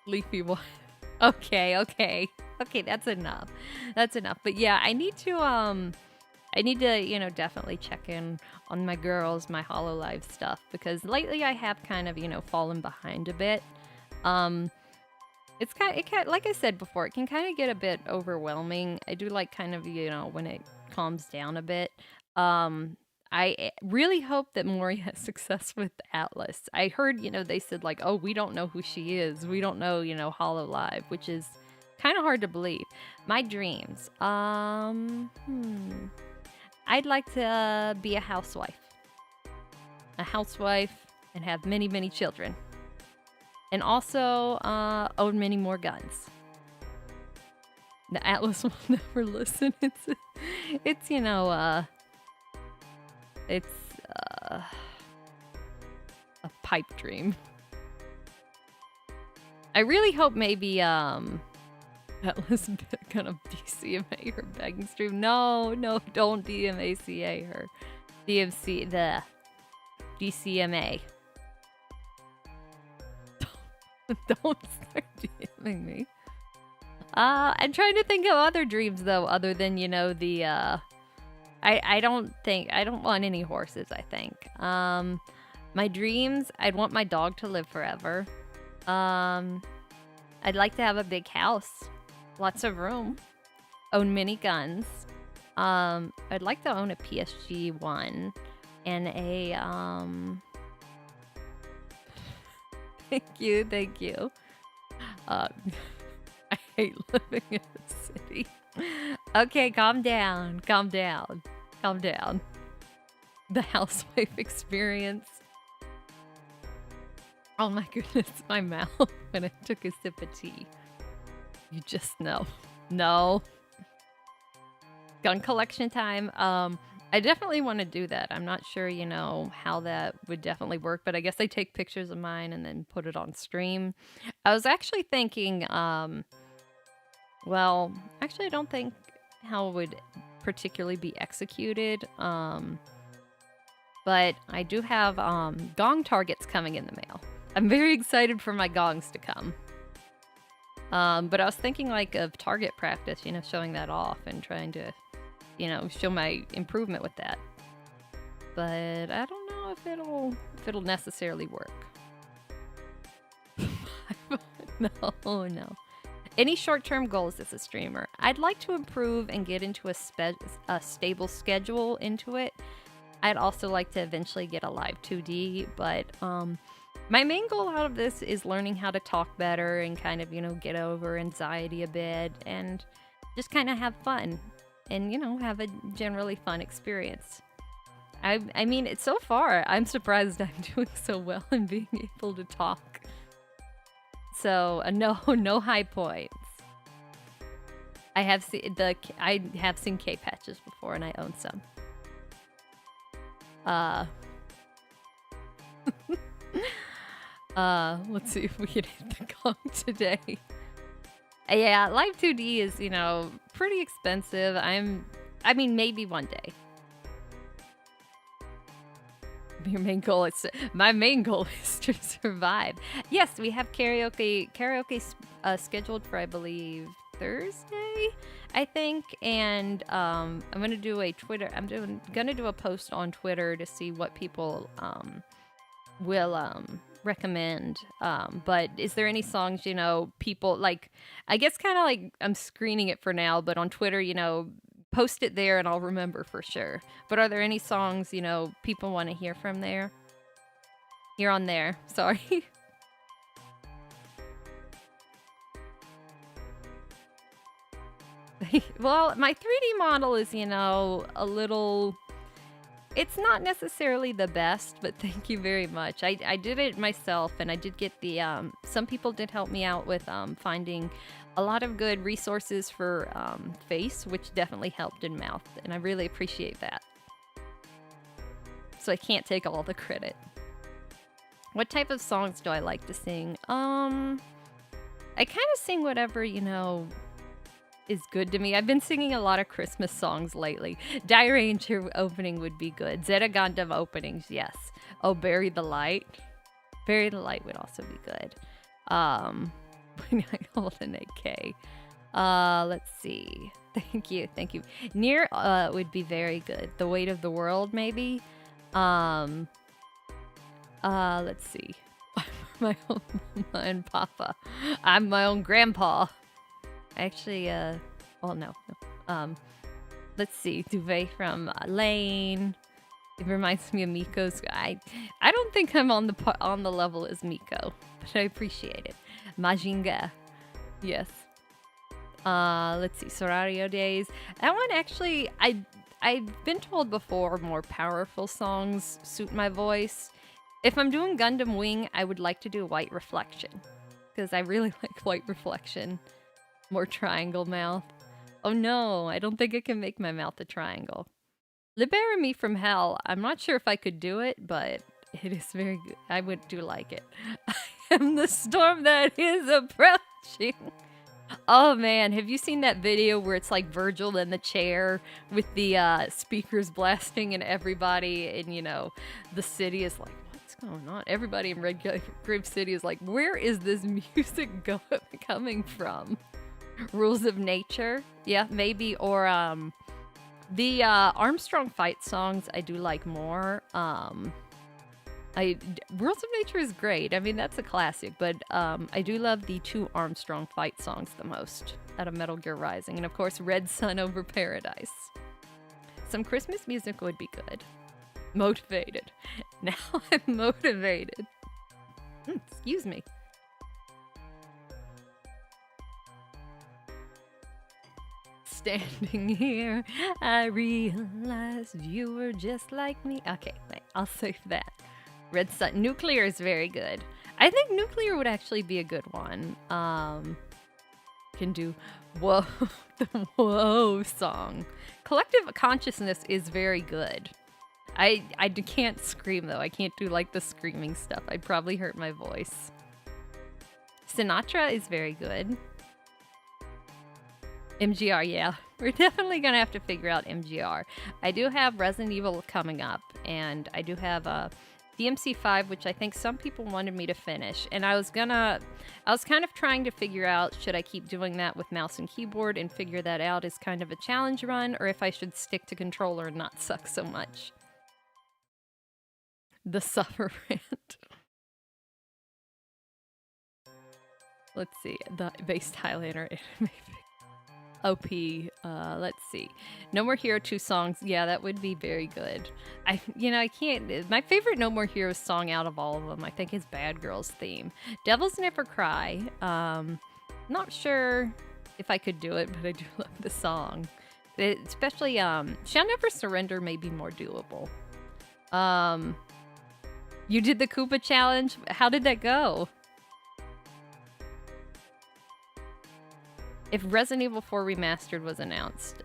Leafy one. Okay, that's enough. But yeah, I need to, definitely check in on my girls, my HoloLive stuff, because lately I have kind of, fallen behind a bit. It can, like I said before, it can kind of get a bit overwhelming. I do like kind of, when it calms down a bit. I really hope that Mori has success with Atlas. I heard, they said like, oh, we don't know who she is. We don't know, HoloLive, which is kind of hard to believe. My dreams. I'd like to be a housewife. A housewife and have many, many children. And also own many more guns. The Atlas will never listen. It's you know, it's a pipe dream. I really hope maybe Atlas gonna DCMA her begging stream. No, don't DMACA her. The DCMA. Don't start DMing me. I'm trying to think of other dreams though, other than, you know, the I don't want any horses, I think. My dreams, I'd want my dog to live forever. I'd like to have a big house. Lots of room. Own many guns. I'd like to own a PSG 1 and a Thank you. I hate living in the city. Okay, calm down. The housewife experience. Oh my goodness, my mouth when I took a sip of tea. You just know. No. Gun collection time. I definitely want to do that. I'm not sure, you know, how that would definitely work, but I guess I take pictures of mine and then put it on stream. I was actually thinking, well, actually I don't think how it would particularly be executed, but I do have gong targets coming in the mail. I'm very excited for my gongs to come. But I was thinking like of target practice, you know, showing that off and trying to, you know, show my improvement with that. But I don't know if it'll necessarily work. No. Any short-term goals as a streamer? I'd like to improve and get into a stable schedule into it. I'd also like to eventually get a live 2D, but my main goal out of this is learning how to talk better and kind of, you know, get over anxiety a bit and just kind of have fun and, you know, have a generally fun experience. I mean, it's so far, I'm surprised I'm doing so well in being able to talk. So, no high points. I have seen K-patches before and I own some. Let's see if we can hit the gong today. Yeah, Live 2D is, you know, pretty expensive. I mean, maybe one day. My main goal is to survive. Yes, we have karaoke scheduled for, I believe, Thursday, I think, and I'm gonna do a Twitter. Gonna do a post on Twitter to see what people will recommend. But is there any songs, you know, people like? I guess kind of like I'm screening it for now, but on Twitter, you know, post it there and I'll remember for sure. But are there any songs, you know, people want to hear from there? Here on there. Sorry. Well, my 3D model is, you know, a little... It's not necessarily the best, but thank you very much. I did it myself, and I did get the... some people did help me out with finding a lot of good resources for face, which definitely helped in mouth, and I really appreciate that. So I can't take all the credit. What type of songs do I like to sing? I kind of sing whatever, you know, is good to me. I've been singing a lot of Christmas songs lately. Die Ranger opening would be good. Zeta Gundam openings, yes. Oh, Bury the Light. Bury the Light would also be good. When I hold an AK. Let's see. Thank you. Near would be very good. The Weight of the World, maybe. Let's see. My own mama and papa. I'm my own grandpa. Actually, well, no. Let's see. Duvet from Lane. It reminds me of Miko's. I don't think I'm on the level as Miko, but I appreciate it. Majinga. Yes. Let's see, Sorario Days. That one actually, I've been told before more powerful songs suit my voice. If I'm doing Gundam Wing, I would like to do White Reflection, because I really like White Reflection. More triangle mouth. Oh no, I don't think I can make my mouth a triangle. Libera Me from Hell, I'm not sure if I could do it, but it is very good. I do like it. I am the storm that is approaching. Oh man, have you seen that video where it's like Virgil in the chair with the speakers blasting and everybody in, you know, the city is like, what's going on? Everybody in Red Grave City is like, where is this music coming from? Rules of Nature? Yeah, maybe. Or the Armstrong fight songs I do like more. Rules of Nature is great. I mean, that's a classic, but I do love the 2 Armstrong fight songs the most out of Metal Gear Rising. And of course, Red Sun Over Paradise. Some Christmas music would be good. Motivated. Now I'm motivated. Excuse me. Standing here, I realized you were just like me. Okay, wait, I'll save that. Red Sun. Nuclear is very good. I think Nuclear would actually be a good one. Can do Whoa, the Whoa song. Collective Consciousness is very good. I can't scream though. I can't do like the screaming stuff. I'd probably hurt my voice. Sinatra is very good. MGR, yeah. We're definitely going to have to figure out MGR. I do have Resident Evil coming up, and I do have DMC5, which I think some people wanted me to finish. And I was kind of trying to figure out, should I keep doing that with mouse and keyboard and figure that out as kind of a challenge run, or if I should stick to controller and not suck so much. The Suffer Rant. Let's see, the based Highlander anime. OP, let's see. No More Hero 2 songs. Yeah, that would be very good. I can't. My favorite No More Heroes song out of all of them, I think, is Bad Girls theme. Devils Never Cry. Not sure if I could do it, but I do love the song. Especially, Shall Never Surrender may be more doable. You did the Koopa challenge. How did that go? If Resident Evil 4 Remastered was announced,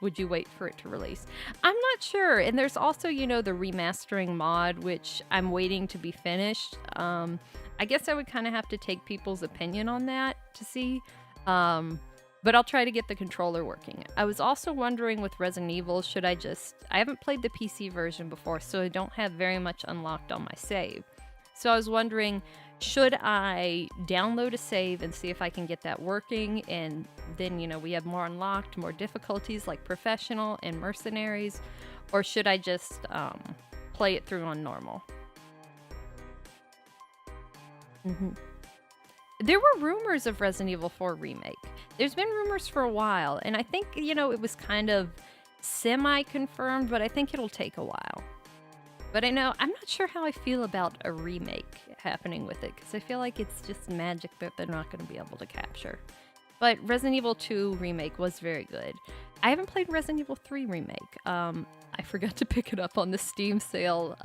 would you wait for it to release? I'm not sure. And there's also, the remastering mod, which I'm waiting to be finished. I guess I would kind of have to take people's opinion on that to see. But I'll try to get the controller working. I was also wondering with Resident Evil, I haven't played the PC version before, so I don't have very much unlocked on my save. So I was wondering, should I download a save and see if I can get that working? And then, we have more unlocked, more difficulties like Professional and Mercenaries. Or should I just play it through on normal? There were rumors of Resident Evil 4 Remake. There's been rumors for a while. And I think, it was kind of semi-confirmed, but I think it'll take a while. But I'm not sure how I feel about a remake happening with it, because I feel like it's just magic that they're not going to be able to capture. But Resident Evil 2 Remake was very good. I haven't played Resident Evil 3 Remake. I forgot to pick it up on the Steam sale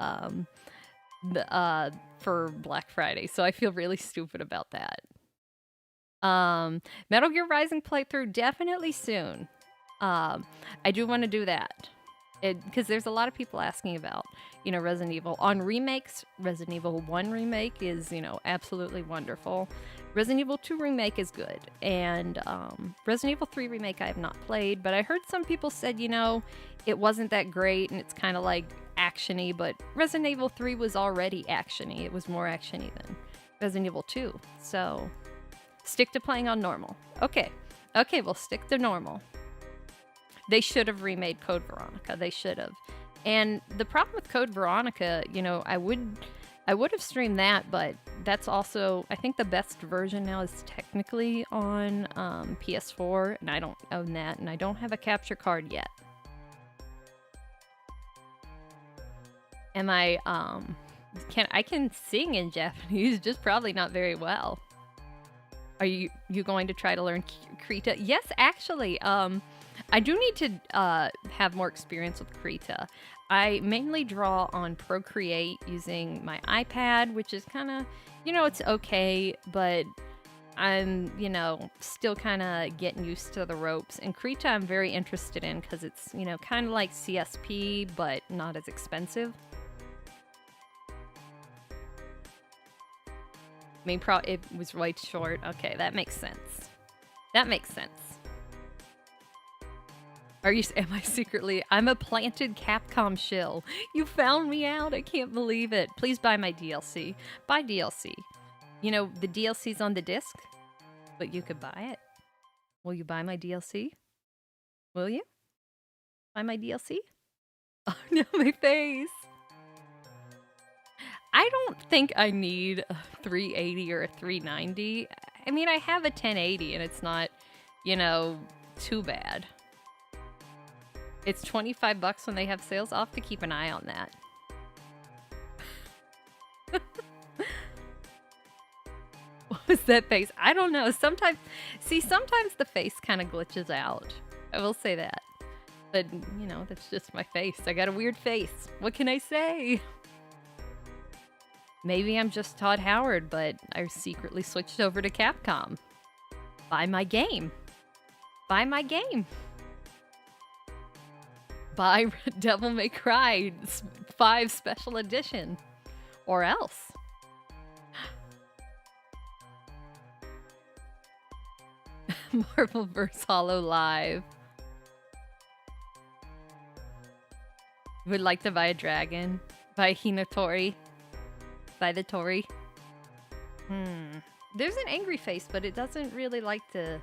for Black Friday, so I feel really stupid about that. Metal Gear Rising playthrough, definitely soon. I do want to do that. Because there's a lot of people asking about, Resident Evil. On remakes, Resident Evil 1 Remake is, absolutely wonderful. Resident Evil 2 Remake is good. And Resident Evil 3 Remake I have not played, but I heard some people said, it wasn't that great and it's kind of like action-y, but Resident Evil 3 was already action-y. It was more action-y than Resident Evil 2. So, stick to playing on normal. Okay, we'll stick to normal. They should have remade Code Veronica. They should have. And the problem with Code Veronica, I would have streamed that, but that's also, I think the best version now is technically on PS4, and I don't own that, and I don't have a capture card yet. I can sing in Japanese, just probably not very well. Are you going to try to learn Krita? Yes, actually. I do need to have more experience with Krita. I mainly draw on Procreate using my iPad, which is kind of, it's okay, but I'm, still kind of getting used to the ropes. And Krita I'm very interested in because it's, kind of like CSP, but not as expensive. I mean, it was right short. Okay, that makes sense. That makes sense. Am I secretly? I'm a planted Capcom shill. You found me out. I can't believe it. Please buy my DLC. Buy DLC. The DLC's on the disc, but you could buy it. Will you buy my DLC? Will you? Buy my DLC? Oh no, my face. I don't think I need a 380 or a 390. I mean, I have a 1080 and it's not, too bad. It's $25 when they have sales. I'll have to keep an eye on that. What was that face? I don't know. Sometimes the face kind of glitches out. I will say that. But, that's just my face. I got a weird face. What can I say? Maybe I'm just Todd Howard, but I secretly switched over to Capcom. Buy my game. Buy my game. Buy Devil May Cry 5 Special Edition. Or else. Marvel vs. Hollow Live. Would like to buy a dragon. Buy Hinatori. Buy the Tori. There's an angry face, but it doesn't really like to...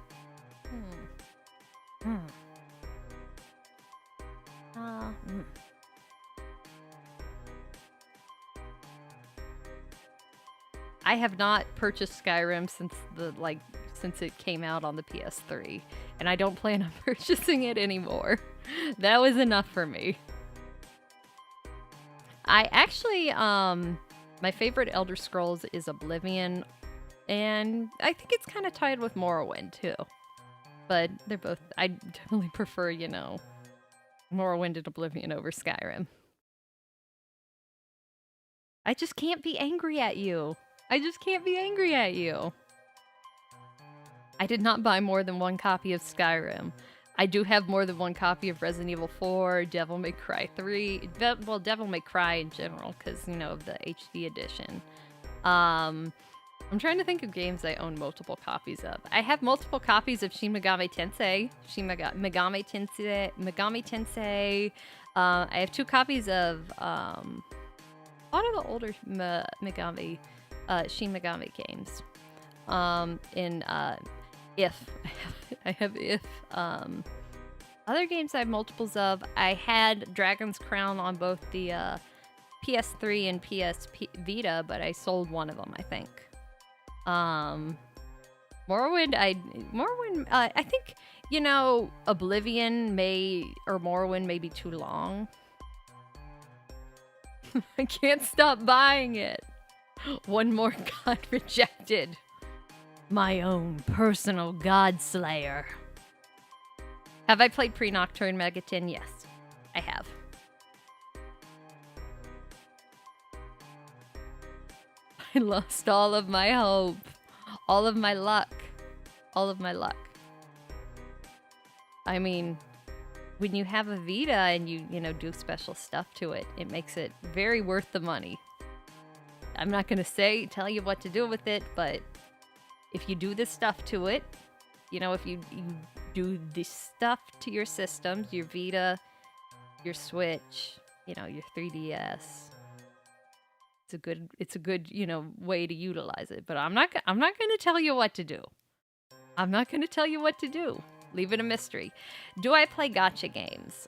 I have not purchased Skyrim since it came out on the PS3, and I don't plan on purchasing it anymore. That was enough for me. I actually, my favorite Elder Scrolls is Oblivion, and I think it's kind of tied with Morrowind, too. But they're both, I definitely prefer, Morrowind and Oblivion over Skyrim. I just can't be angry at you. I just can't be angry at you. I did not buy more than one copy of Skyrim. I do have more than one copy of Resident Evil 4, Devil May Cry 3, well, Devil May Cry in general, because, of the HD edition. I'm trying to think of games I own multiple copies of. I have multiple copies of Shin Megami Tensei, Megami Tensei. I have 2 copies of, a lot of the older Shin Megami games. If I have other games I have multiples of. I had Dragon's Crown on both the PS3 and PS Vita, but I sold one of them, I think. Morrowind, I think, Oblivion Morrowind may be too long. I can't stop buying it. One more god rejected. My own personal god slayer. Have I played Pre-Nocturne Megaton? Yes, I have. I lost all of my hope. All of my luck. All of my luck. I mean, when you have a Vita and you do special stuff to it, it makes it very worth the money. I'm not going to tell you what to do with it, but if you do this stuff to it, if you do this stuff to your systems, your Vita, your Switch, your 3DS, it's a good, way to utilize it. But I'm not going to tell you what to do. I'm not going to tell you what to do. Leave it a mystery. Do I play gacha games?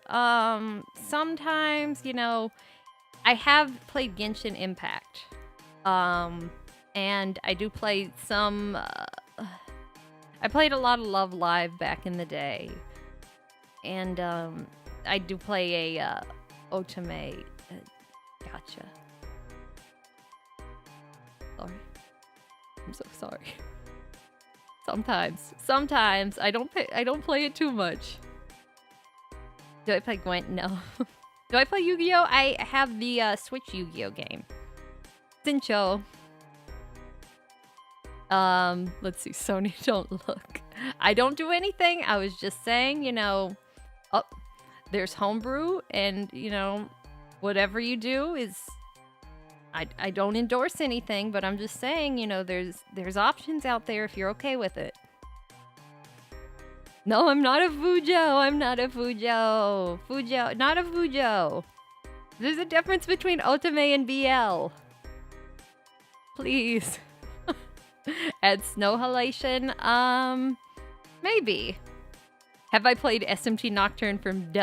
Sometimes, I have played Genshin Impact. And I do play some, I played a lot of Love Live back in the day. And, I do play a, Otome, gacha. Sorry. I'm so sorry. Sometimes I don't play it too much. Do I play Gwent? No. Do I play Yu-Gi-Oh? I have the Switch Yu-Gi-Oh game. Sincho. Let's see. Sony, don't look. I don't do anything. I was just saying, you know, oh, there's homebrew, and you know, whatever you do is. I don't endorse anything, but I'm just saying, you know, there's options out there if you're okay with it. No, I'm not a Fujo. I'm not a Fujo. Fujo, not a Fujo. There's a difference between Otome and BL. Please. Add snow halation. Maybe. Have I played SMT Nocturne from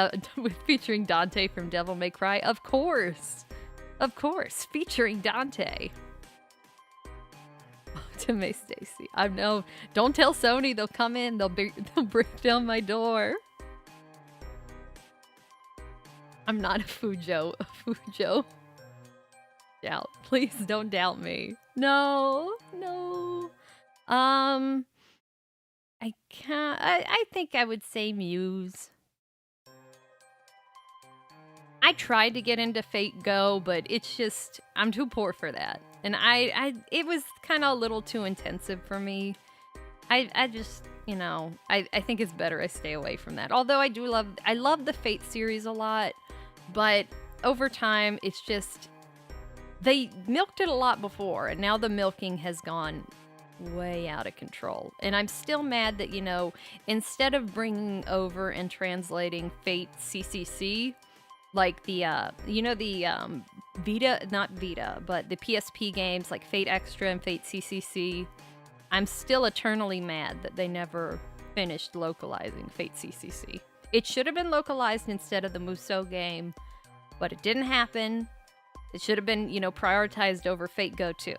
featuring Dante from Devil May Cry? Of course. Of course, featuring Dante. To May Stacy. I know. Don't tell Sony. They'll come in. They'll break down my door. I'm not a Fujo. A Fujo. Doubt. Please don't doubt me. No. No. I can't. I think I would say Muse. I tried to get into Fate Go, but it's just, I'm too poor for that. And it was kind of a little too intensive for me. I just, you know, I think it's better I stay away from that. Although I love the Fate series a lot, but over time, it's just, they milked it a lot before, and now the milking has gone way out of control. And I'm still mad that, you know, instead of bringing over and translating Fate CCC, like the, you know, the Vita, not Vita, but the PSP games like Fate Extra and Fate CCC, I'm still eternally mad that they never finished localizing Fate CCC. It should have been localized instead of the Musou game, but it didn't happen. It should have been, you know, prioritized over Fate Go 2.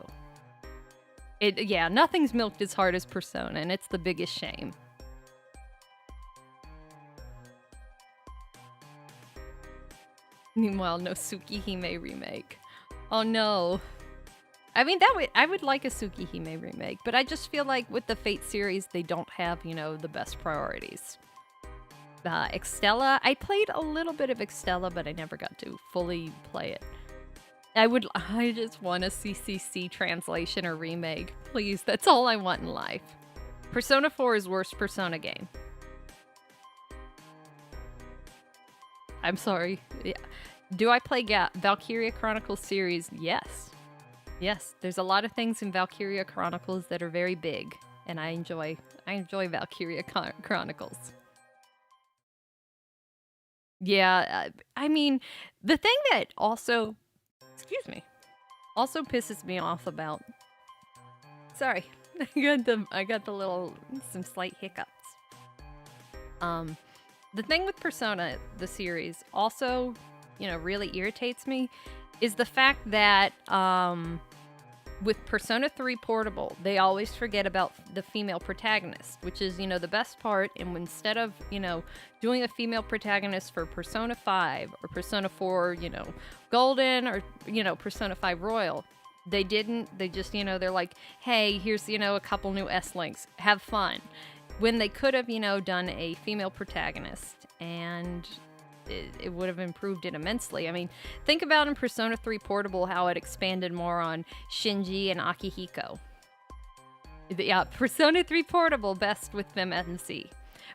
Yeah, nothing's milked as hard as Persona, and it's the biggest shame. Meanwhile, no Tsukihime remake. Oh no. I mean, I would like a Tsukihime remake, but I just feel like with the Fate series, they don't have, you know, the best priorities. Extella, I played a little bit of Extella, but I never got to fully play it. I just want a CCC translation or remake. Please, that's all I want in life. Persona 4 is worst Persona game. I'm sorry. Yeah. Do I play Valkyria Chronicles series? Yes. Yes, there's a lot of things in Valkyria Chronicles that are very big, and I enjoy Valkyria Chronicles. Yeah, I mean, the thing that also, excuse me, also pisses me off about, sorry, I got some slight hiccups. The thing with Persona, the series, also, you know, really irritates me is the fact that with Persona 3 Portable, they always forget about the female protagonist, which is, you know, the best part. And instead of, you know, doing a female protagonist for Persona 5 or Persona 4, you know, Golden, or, you know, Persona 5 Royal, they didn't. They just, you know, they're like, hey, here's, you know, a couple new S-Links. Have fun. When they could have, you know, done a female protagonist, and it would have improved it immensely. I mean, think about in Persona 3 Portable how it expanded more on Shinji and Akihiko. Yeah, Persona 3 Portable, best with them MC.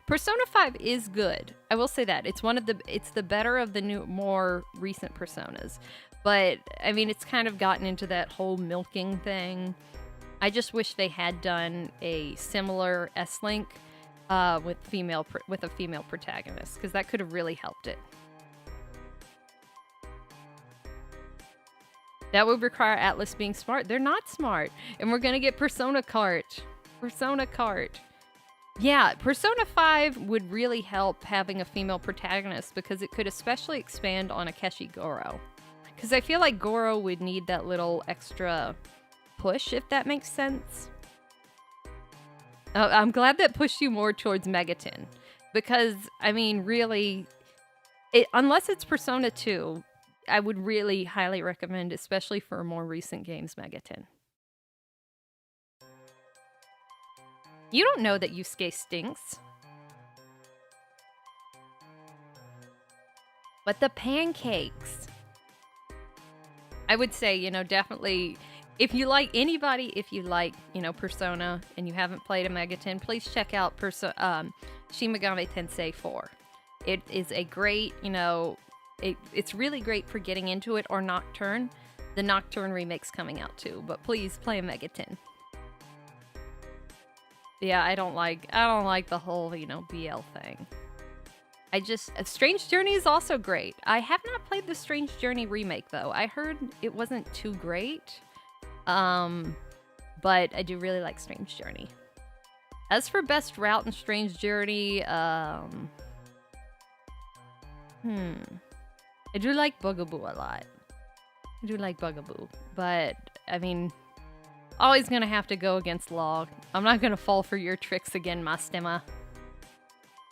Persona 5 is good. I will say that. It's the better of the new, more recent Personas. But, I mean, it's kind of gotten into that whole milking thing. I just wish they had done a similar S-Link with a female protagonist, because that could have really helped it. That would require Atlas being smart. They're not smart. And we're going to get Persona Kart. Persona Kart. Yeah, Persona 5 would really help having a female protagonist, because it could especially expand on Akechi Goro. Because I feel like Goro would need that little extra push, if that makes sense. I'm glad that pushed you more towards Megaton, because, I mean, really, unless it's Persona 2, I would really highly recommend, especially for more recent games, Megaton. You don't know that Yusuke stinks. But the pancakes. I would say, you know, definitely, if you like anybody, if you like, you know, Persona and you haven't played a Megaten, please check out Shin Megami Tensei 4. It is a great, you know, it's really great for getting into it, or Nocturne. The Nocturne remake's coming out too, but please play a Megaten. Yeah, I don't like the whole, you know, BL thing. Strange Journey is also great. I have not played the Strange Journey remake though. I heard it wasn't too great. But I do really like Strange Journey. As for best route in Strange Journey, I do like Bugaboo a lot. I do like Bugaboo, but I mean, always gonna have to go against Law. I'm not gonna fall for your tricks again, Mastema.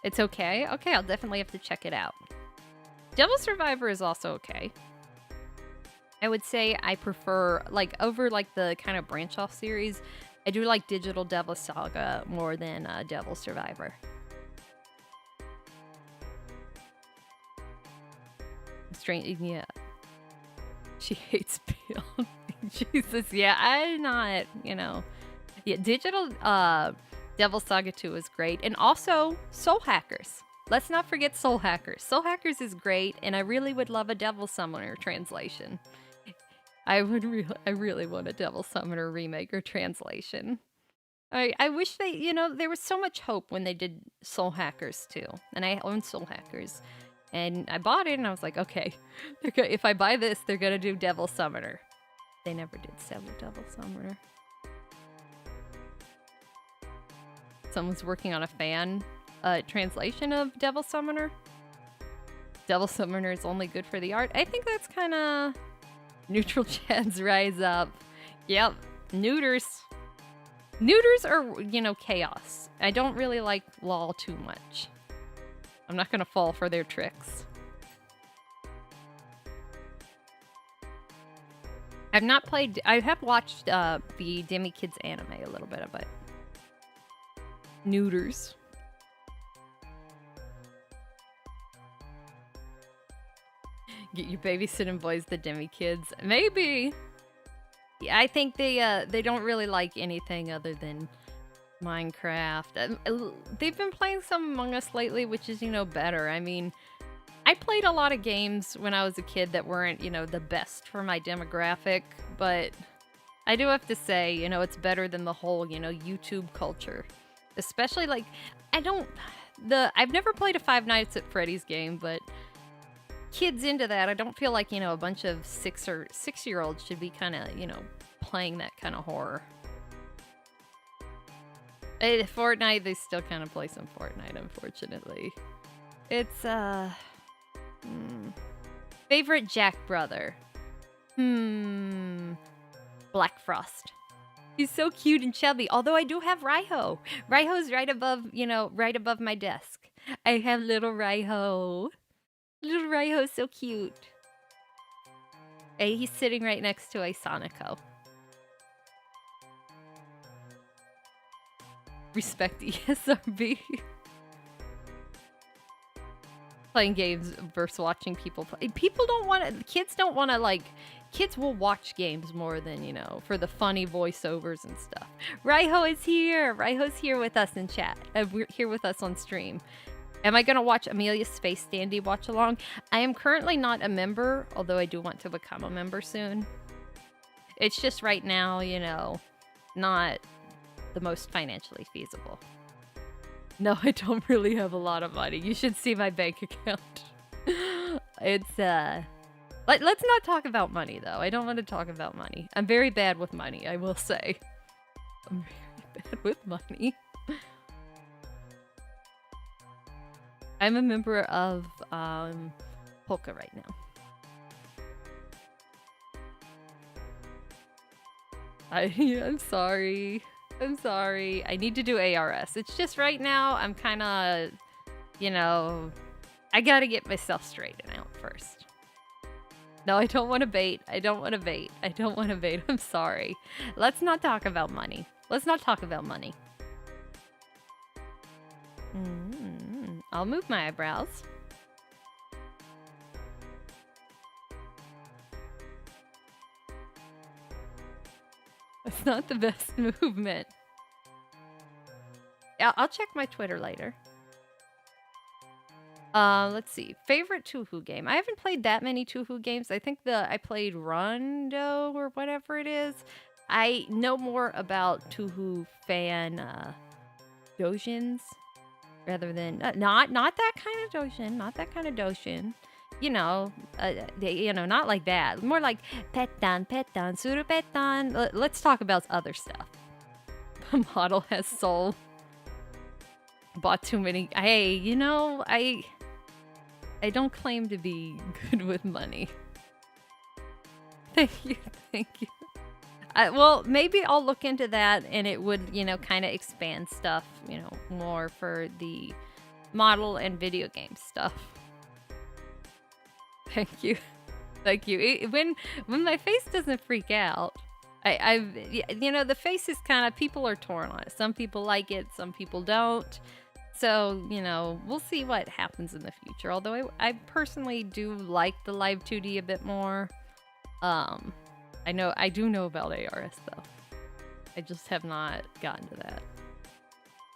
It's okay. Okay, I'll definitely have to check it out. Devil Survivor is also okay. I would say I prefer, like, over, like, the kind of branch-off series, I do like Digital Devil Saga more than Devil Survivor. Strange, yeah. She hates Bill. Jesus, yeah, I'm not, you know. Yeah, Digital Devil Saga 2 is great. And also, Soul Hackers. Let's not forget Soul Hackers. Soul Hackers is great, and I really would love a Devil Summoner translation. I really want a Devil Summoner remake or translation. I wish they, you know, there was so much hope when they did Soul Hackers too. And I own Soul Hackers. And I bought it and I was like, okay, if I buy this, they're gonna do Devil Summoner. They never did Devil Summoner. Someone's working on a fan translation of Devil Summoner. Devil Summoner is only good for the art. I think that's kind of Neutral Chads Rise Up. Yep, neuters. Neuters are, you know, chaos. I don't really like LOL too much. I'm not gonna fall for their tricks. I've not played. I have watched the Demi Kids anime a little bit of it. Neuters. Get your babysitting boys the Demi Kids. Maybe. Yeah, I think they don't really like anything other than Minecraft. They've been playing some Among Us lately, which is, you know, better. I mean, I played a lot of games when I was a kid that weren't, you know, the best for my demographic, but I do have to say, you know, it's better than the whole, you know, YouTube culture. Especially, like, I've never played a Five Nights at Freddy's game, but kids into that, I don't feel like, you know, a bunch of 6-year-olds should be kind of, you know, playing that kind of horror. Fortnite, they still kind of play some Fortnite, unfortunately. It's, favorite Jack brother. Black Frost. He's so cute and chubby, although I do have Raiho. Raiho's right above, you know, right above my desk. I have little Raiho. Little Raiho's so cute. Hey, he's sitting right next to a Sonico. Respect ESRB. Playing games versus watching people play. People don't want to, kids don't want to, like, kids will watch games more than, you know, for the funny voiceovers and stuff. Raiho is here. Raiho's here with us in chat. We're here with us on stream. Am I going to watch Amelia's Space Dandy watch along? I am currently not a member, although I do want to become a member soon. It's just right now, you know, not the most financially feasible. No, I don't really have a lot of money. You should see my bank account. It's, let's not talk about money, though. I don't want to talk about money. I'm very bad with money, I will say. I'm very bad with money. I'm a member of, Polka right now. I'm sorry. I'm sorry. I need to do ARS. It's just right now, I'm kind of, you know, I gotta get myself straightened out first. No, I don't want to bait. I don't want to bait. I don't want to bait. I'm sorry. Let's not talk about money. Let's not talk about money. I'll move my eyebrows. It's not the best movement. Yeah, I'll check my Twitter later. Let's see. Favorite Tuhu game. I haven't played that many Tuhu games. I think I played Rondo or whatever it is. I know more about Tuhu fan dojins rather than not that kind of dojin, not that kind of dojin. You know, not like that. More like petan, suru petan. Let's talk about other stuff. The model has soul. Bought too many. Hey, I don't claim to be good with money. Thank you. Well, maybe I'll look into that, and it would, kind of expand stuff, more for the model and video game stuff. Thank you. When my face doesn't freak out, the face is kind of, people are torn on it. Some people like it, some people don't. So, we'll see what happens in the future. Although I personally do like the live 2D a bit more. I do know about ARS though. I just have not gotten to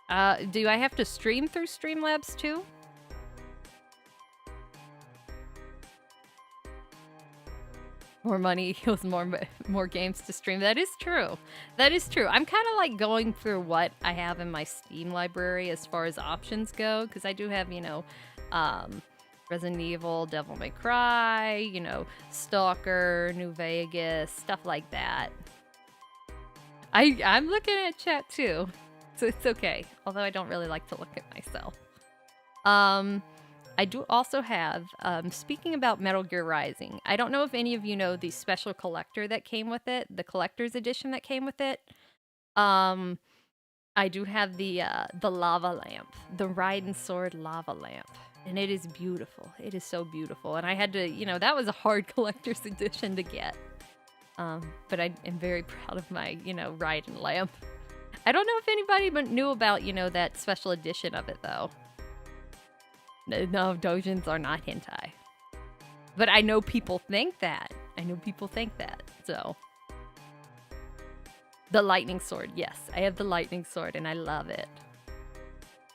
that. Do I have to stream through Streamlabs too? More money equals more games to stream. That is true. I'm kind of like going through what I have in my Steam library as far as options go, because I do have, Resident Evil, Devil May Cry, Stalker, New Vegas, stuff like that. I'm looking at chat too, so it's okay. Although I don't really like to look at myself. I do also have, speaking about Metal Gear Rising, I don't know if any of you know the special collector that came with it, the collector's edition that came with it. I do have the lava lamp, the Raiden Sword lava lamp, and it is beautiful. It is so beautiful, and I had to, that was a hard collector's edition to get. But I am very proud of my, Raiden lamp. I don't know if anybody knew about, that special edition of it, though. No, dojins are not hentai. But I know people think that. So. The lightning sword, yes. I have the lightning sword and I love it.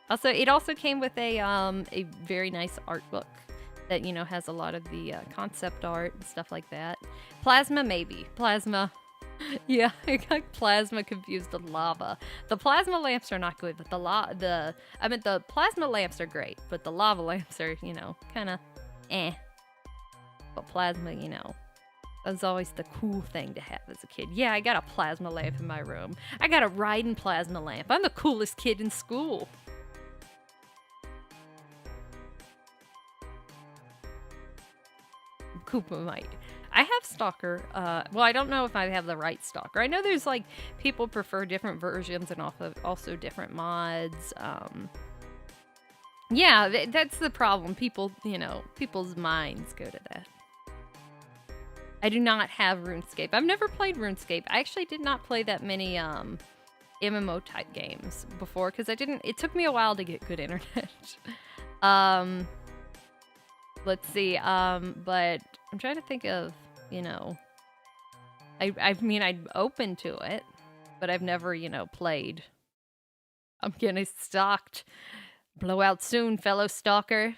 Also, it also came with a very nice art book that, has a lot of the concept art and stuff like that. Plasma, maybe. Plasma. Yeah, I got plasma confused with lava. The plasma lamps are not good, but the plasma lamps are great, but the lava lamps are, kind of eh. But plasma, was always the cool thing to have as a kid. Yeah, I got a plasma lamp in my room. I got a Raiden plasma lamp. I'm the coolest kid in school. Koopa might. I have Stalker. Well, I don't know if I have the right Stalker. I know there's like people prefer different versions and also different mods. Yeah, that's the problem. People, people's minds go to that. I do not have RuneScape. I've never played RuneScape. I actually did not play that many MMO type games before because it took me a while to get good internet. Let's see. But I'm trying to think of, I'm open to it, but I've never, played. I'm getting stalked. Blow out soon, fellow stalker.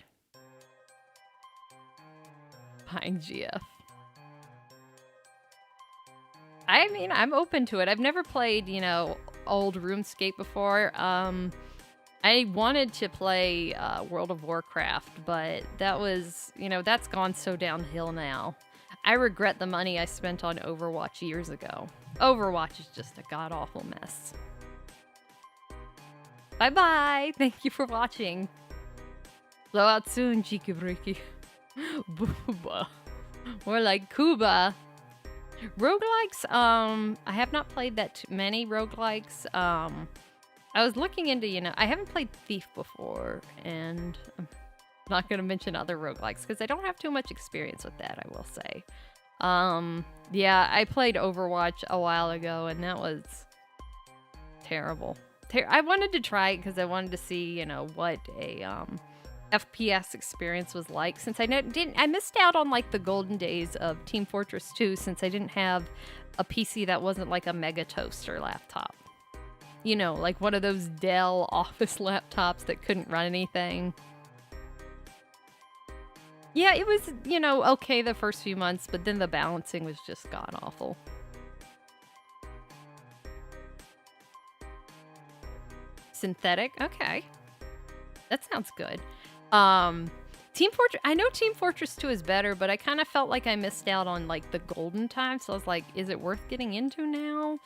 Pine GF. I'm open to it. I've never played, old RuneScape before. I wanted to play World of Warcraft, but that was, that's gone so downhill now. I regret the money I spent on Overwatch years ago. Overwatch is just a god-awful mess. Bye-bye! Thank you for watching. Blow out soon, Chikibriki. Booba. More like Koopa. Roguelikes, I have not played that many roguelikes. I was looking into, I haven't played Thief before, and I'm not going to mention other roguelikes because I don't have too much experience with that, I will say. Yeah, I played Overwatch a while ago, and that was terrible. I wanted to try it because I wanted to see, what a FPS experience was like. Since I missed out on like the golden days of Team Fortress 2 since I didn't have a PC that wasn't like a mega toaster laptop. Like one of those Dell Office laptops that couldn't run anything. Yeah, it was, okay the first few months, but then the balancing was just god-awful. Synthetic? Okay. That sounds good. Team Fortress, I know Team Fortress 2 is better, but I kind of felt like I missed out on, like, the golden time, so I was like, is it worth getting into now?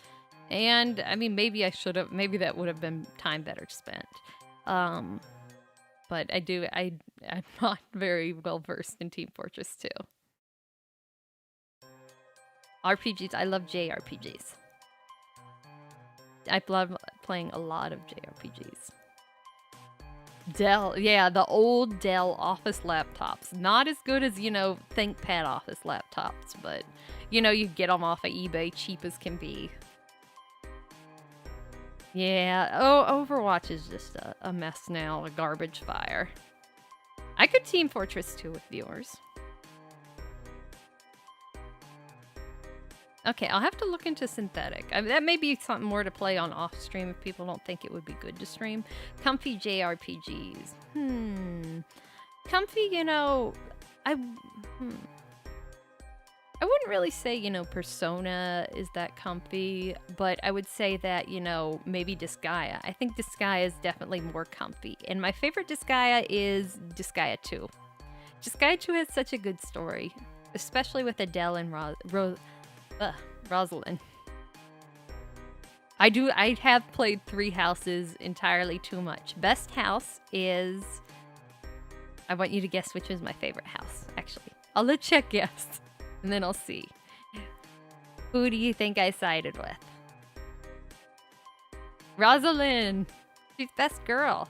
And, I mean, maybe maybe that would have been time better spent. But I'm not very well versed in Team Fortress 2. RPGs, I love JRPGs. I love playing a lot of JRPGs. Dell, yeah, the old Dell Office laptops. Not as good as, ThinkPad Office laptops, but, you get them off of eBay, cheap as can be. Yeah, Overwatch is just a mess now, a garbage fire. I could Team Fortress 2 with viewers. Okay, I'll have to look into synthetic. I mean, that may be something more to play on off stream if people don't think it would be good to stream. Comfy JRPGs. Comfy, I wouldn't really say, Persona is that comfy, but I would say that, maybe Disgaea. I think Disgaea is definitely more comfy. And my favorite Disgaea is Disgaea 2. Disgaea 2 has such a good story, especially with Adele and Rosalind. I have played 3 houses entirely too much. Best house is... I want you to guess which is my favorite house, actually. I'll let Check guess, and then I'll see. Who do you think I sided with? Rosalind! She's best girl.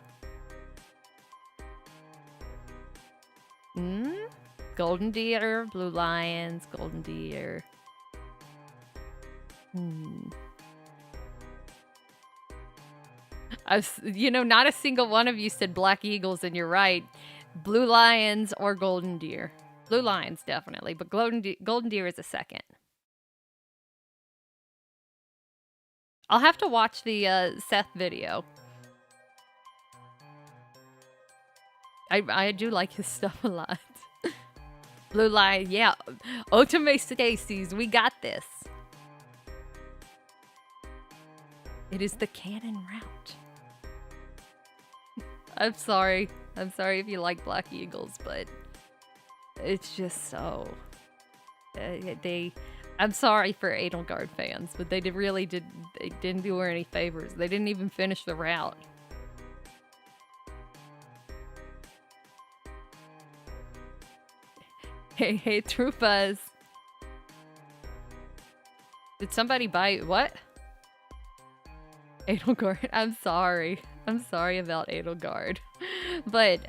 Golden Deer, Blue Lions, Golden Deer. Not a single one of you said Black Eagles, and you're right. Blue Lions or Golden Deer. Blue Lions, definitely, but Golden Deer is a second. I'll have to watch the Seth video. I do like his stuff a lot. Blue Lion, yeah. Otome Stacy's, we got this. It is the canon route. I'm sorry. I'm sorry if you like Black Eagles, but it's just so... I'm sorry for Edelgard fans, but they didn't do her any favors. They didn't even finish the route. Hey, Trupas. Did somebody buy... What? Edelgard. I'm sorry. I'm sorry about Edelgard. But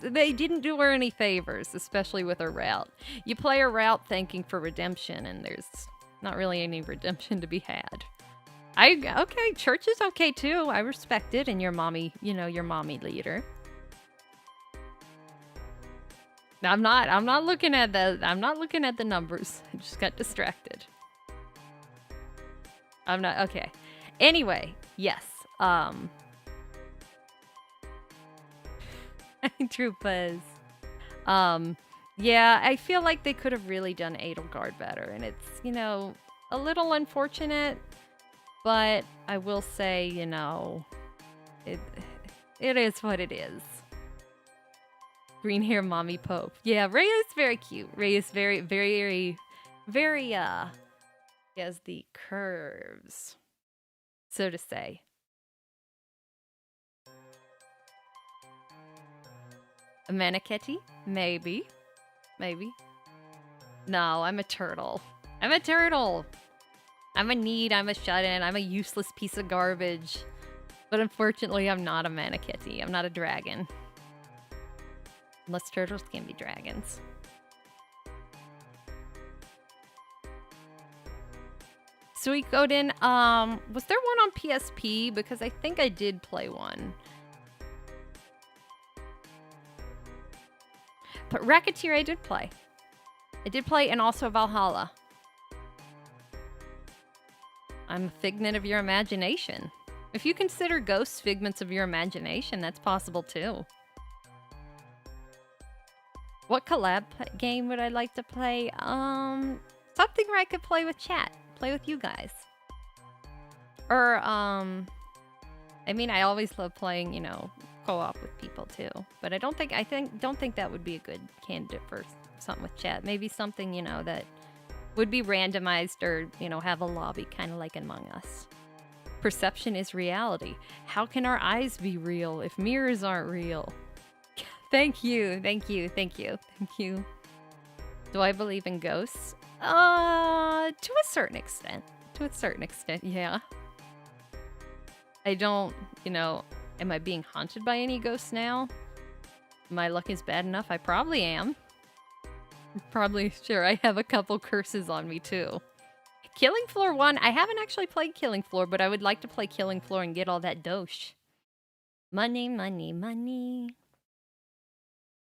they didn't do her any favors, especially with her route. You play her route thanking for redemption, and there's not really any redemption to be had. Okay, church is okay too. I respect it, and your mommy, your mommy leader. I'm not looking at the numbers. I just got distracted. I'm not, okay. Anyway, yes. Trupas. Yeah, I feel like they could have really done Edelgard better, and it's, a little unfortunate, but I will say, it is what it is. Green hair mommy Pope. Yeah, Rhea is very cute. Rhea is very, very, very, he has the curves, so to say. A Maniketti? Maybe. Maybe. No, I'm a turtle. I'm a turtle! I'm a need, I'm a shut-in, I'm a useless piece of garbage. But unfortunately, I'm not a Maniketti. I'm not a dragon. Unless turtles can be dragons. Suikoden, was there one on PSP? Because I think I did play one. But Racketeer I did play. I did play, and also Valhalla. I'm a figment of your imagination. If you consider ghosts figments of your imagination, that's possible too. What collab game would I like to play? Something where I could play with chat. Play with you guys. Or, I mean, I always love playing, you know, co-op with people too. But I don't think that would be a good candidate for something with chat. Maybe something, you know, that would be randomized or, you know, have a lobby, kind of like Among Us. Perception is reality. How can our eyes be real if mirrors aren't real? Thank you, thank you, thank you, thank you. Do I believe in ghosts? To a certain extent. To a certain extent, yeah. I don't, you know, am I being haunted by any ghosts now? My luck is bad enough, I probably am. Probably sure I have a couple curses on me too. Killing Floor 1, I haven't actually played Killing Floor, but I would like to play Killing Floor and get all that dosh. Money, money, money.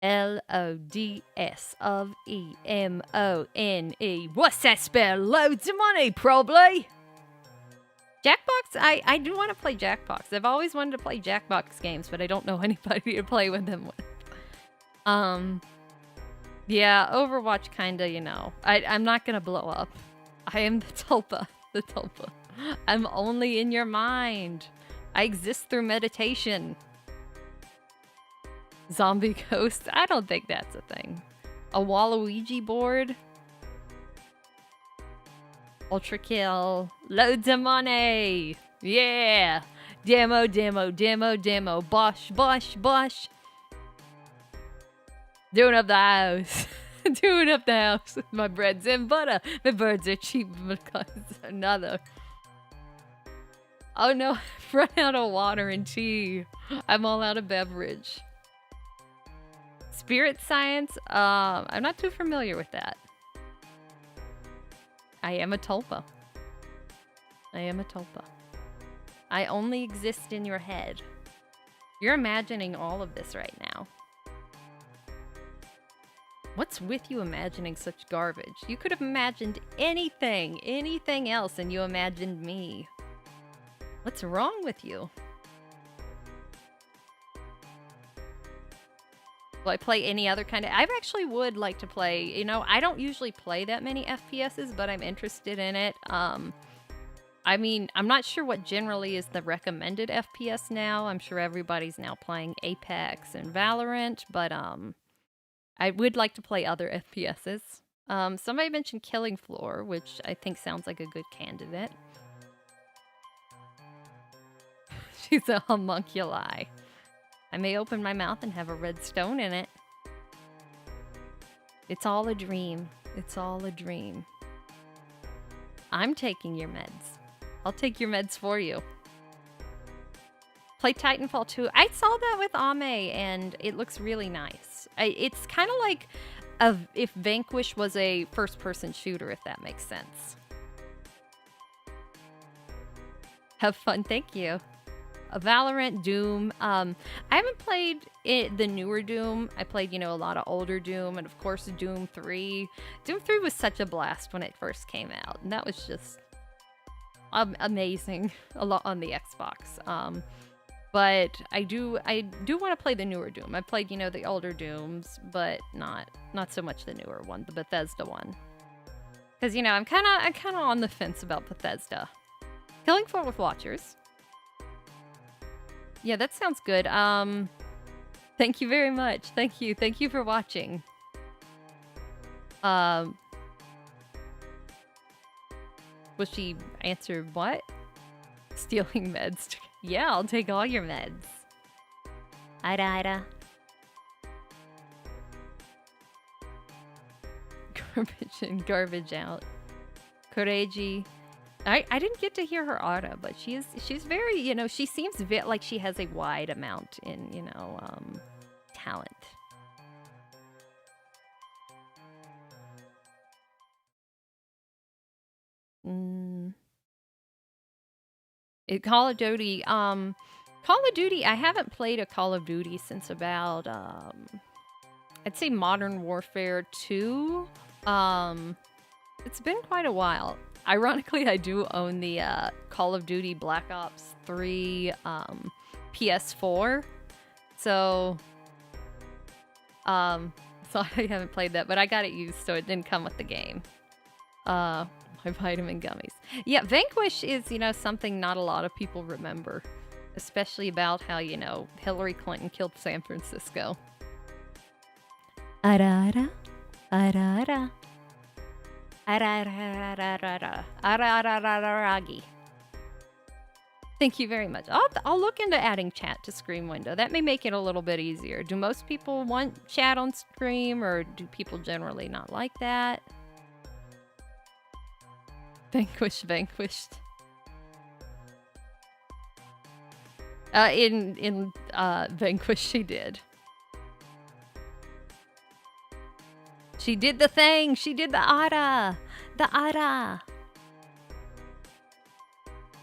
L-O-D-S of E-M-O-N-E. What's that spell? Loads of money, probably. Jackbox? I do want to play Jackbox. I've always wanted to play Jackbox games, but I don't know anybody to play with them with. Yeah, Overwatch kinda, you know. I'm not gonna blow up. I am the Tulpa. The Tulpa. I'm only in your mind. I exist through meditation. Zombie ghost? I don't think that's a thing. A Waluigi board? Ultra kill. Loads of money! Yeah! Demo, demo, demo, demo. Bosh, bosh, bosh. Doing up the house. Doing up the house with my breads and butter. The birds are cheap because another. Oh no, I've run out of water and tea. I'm all out of beverage. Spirit science? I'm not too familiar with that. I am a tulpa. I am a tulpa. I only exist in your head. You're imagining all of this right now. What's with you imagining such garbage? You could have imagined anything else, and you imagined me. What's wrong with you? Will I play any other kind of... I actually would like to play, you know, I don't usually play that many FPSs, but I'm interested in it. I mean, I'm not sure what generally is the recommended FPS now. I'm sure everybody's now playing Apex and Valorant, but I would like to play other FPSs. Somebody mentioned Killing Floor, which I think sounds like a good candidate. She's a homunculi. I may open my mouth and have a red stone in it. It's all a dream. It's all a dream. I'm taking your meds. I'll take your meds for you. Play Titanfall 2. I saw that with Ame, and it looks really nice. It's kind of like if Vanquish was a first-person shooter, if that makes sense. Have fun. Thank you. Valorant, Doom. I haven't played the newer Doom. I played, you know, a lot of older Doom, and of course Doom 3. Doom 3 was such a blast when it first came out, and that was just amazing a lot on the Xbox. But I do want to play the newer Doom. I played, you know, the older Dooms, but not so much the newer one, the Bethesda one. Because, you know, I'm kind of on the fence about Bethesda. Killing Floor with Watchers. Yeah, that sounds good. Thank you very much. Thank you. Thank you for watching. Will she answer what? Stealing meds. Yeah, I'll take all your meds. Ida, Ida. Garbage in, garbage out. Koreji. I didn't get to hear her aura, but she's very, you know, she seems like she has a wide amount in, you know, talent. Call of Duty. Call of Duty. I haven't played a Call of Duty since about I'd say Modern Warfare 2. It's been quite a while. Ironically, I do own the Call of Duty Black Ops 3 PS4. So so I haven't played that, but I got it used, so it didn't come with the game. My vitamin gummies. Yeah, Vanquish is, something not a lot of people remember. Especially about how, Hillary Clinton killed San Francisco. Arara, arara. Arararararara. Thank you very much. I'll look into adding chat to Scream Window. That may make it a little bit easier. Do most people want chat on Scream, or do people generally not like that? Vanquished. In Vanquish, she did. She did the thing. She did the ara. The ara.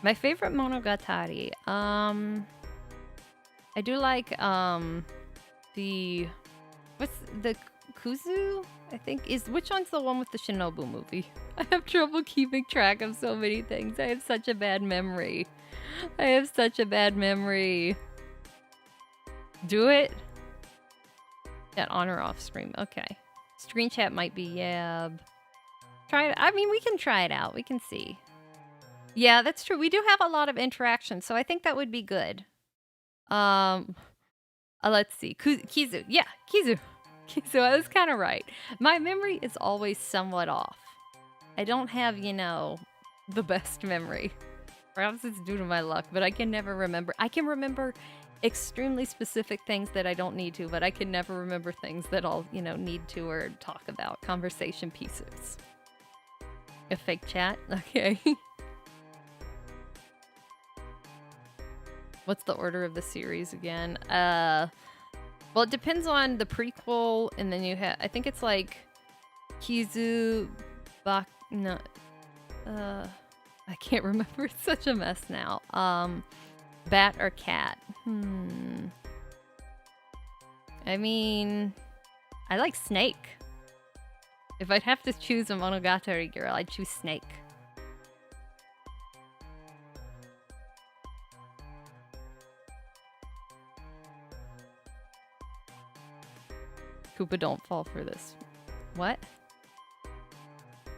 My favorite monogatari. I do like the what's the Kuzu? I think is which one's the one with the Shinobu movie? I have trouble keeping track of so many things. I have such a bad memory. Do it? That on or off stream. Okay. Screen chat might be Yab. Try it. I mean, we can try it out. We can see. Yeah, that's true. We do have a lot of interaction, so I think that would be good. Let's see. Kizu. Yeah, Kizu. I was kind of right. My memory is always somewhat off. I don't have, the best memory. Perhaps it's due to my luck, but I can never remember. I can remember extremely specific things that I don't need to, but I can never remember things that I'll, need to or talk about. Conversation pieces. A fake chat? Okay. What's the order of the series again? Well, it depends on the prequel, and then you have, I think it's like Kizu, no, I can't remember. It's such a mess now. Bat or cat? I mean, I like Snake. If I'd have to choose a monogatari girl, I'd choose Snake. Koopa, don't fall for this. What?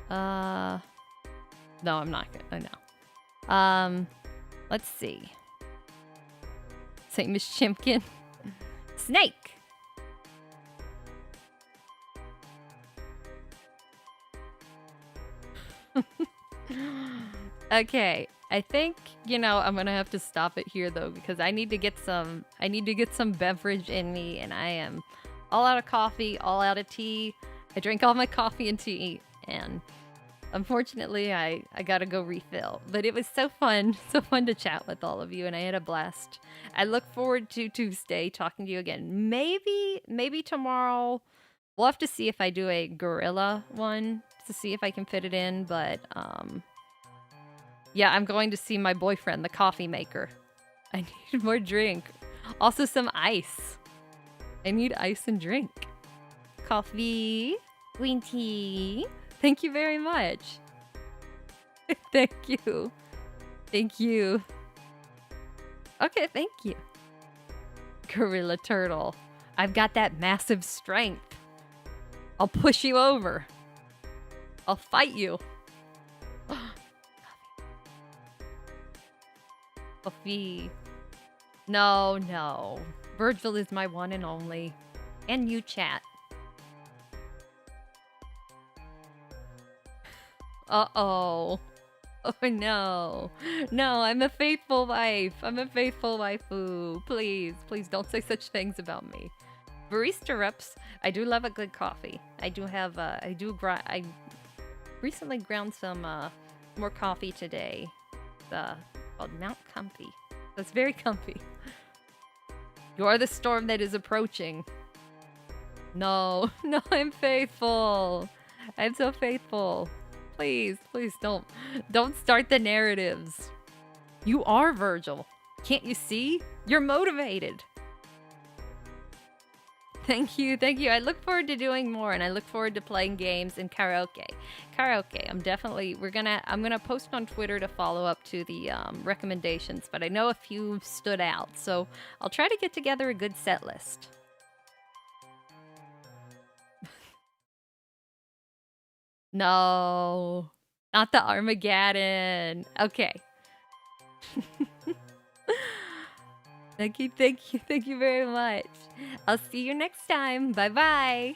No, I'm not gonna. No. Let's see. Same as Chimkin. Snake! Okay, I think, I'm gonna have to stop it here though, because I need to get some beverage in me, and I am all out of coffee, all out of tea. I drank all my coffee and tea, and unfortunately I gotta go refill. But it was so fun to chat with all of you, and I had a blast. I look forward to Tuesday talking to you again. Maybe tomorrow. We'll have to see if I do a gorilla one to see if I can fit it in, but yeah, I'm going to see my boyfriend, the coffee maker. I need more drink. Also some ice. I need ice and drink. Coffee, green tea. Thank you very much. Thank you. Okay, thank you. Gorilla turtle. I've got that massive strength. I'll push you over. I'll fight you. Coffee. No. Virgil is my one and only. And you, chat. Uh-oh. Oh, no. No, I'm a faithful wife. I'm a faithful waifu. Please don't say such things about me. Barista reps. I do love a good coffee. I recently ground some more coffee today. It's called Mount Comfy. It's very comfy. You are the storm that is approaching. No, I'm faithful. I'm so faithful. Please don't start the narratives. You are Virgil. Can't you see? You're motivated. Thank you, thank you. I look forward to doing more, and I look forward to playing games and karaoke. Karaoke, I'm gonna post on Twitter to follow up to the recommendations, but I know a few stood out, so I'll try to get together a good set list. No, not the Armageddon. Okay. Thank you very much. I'll see you next time. Bye-bye.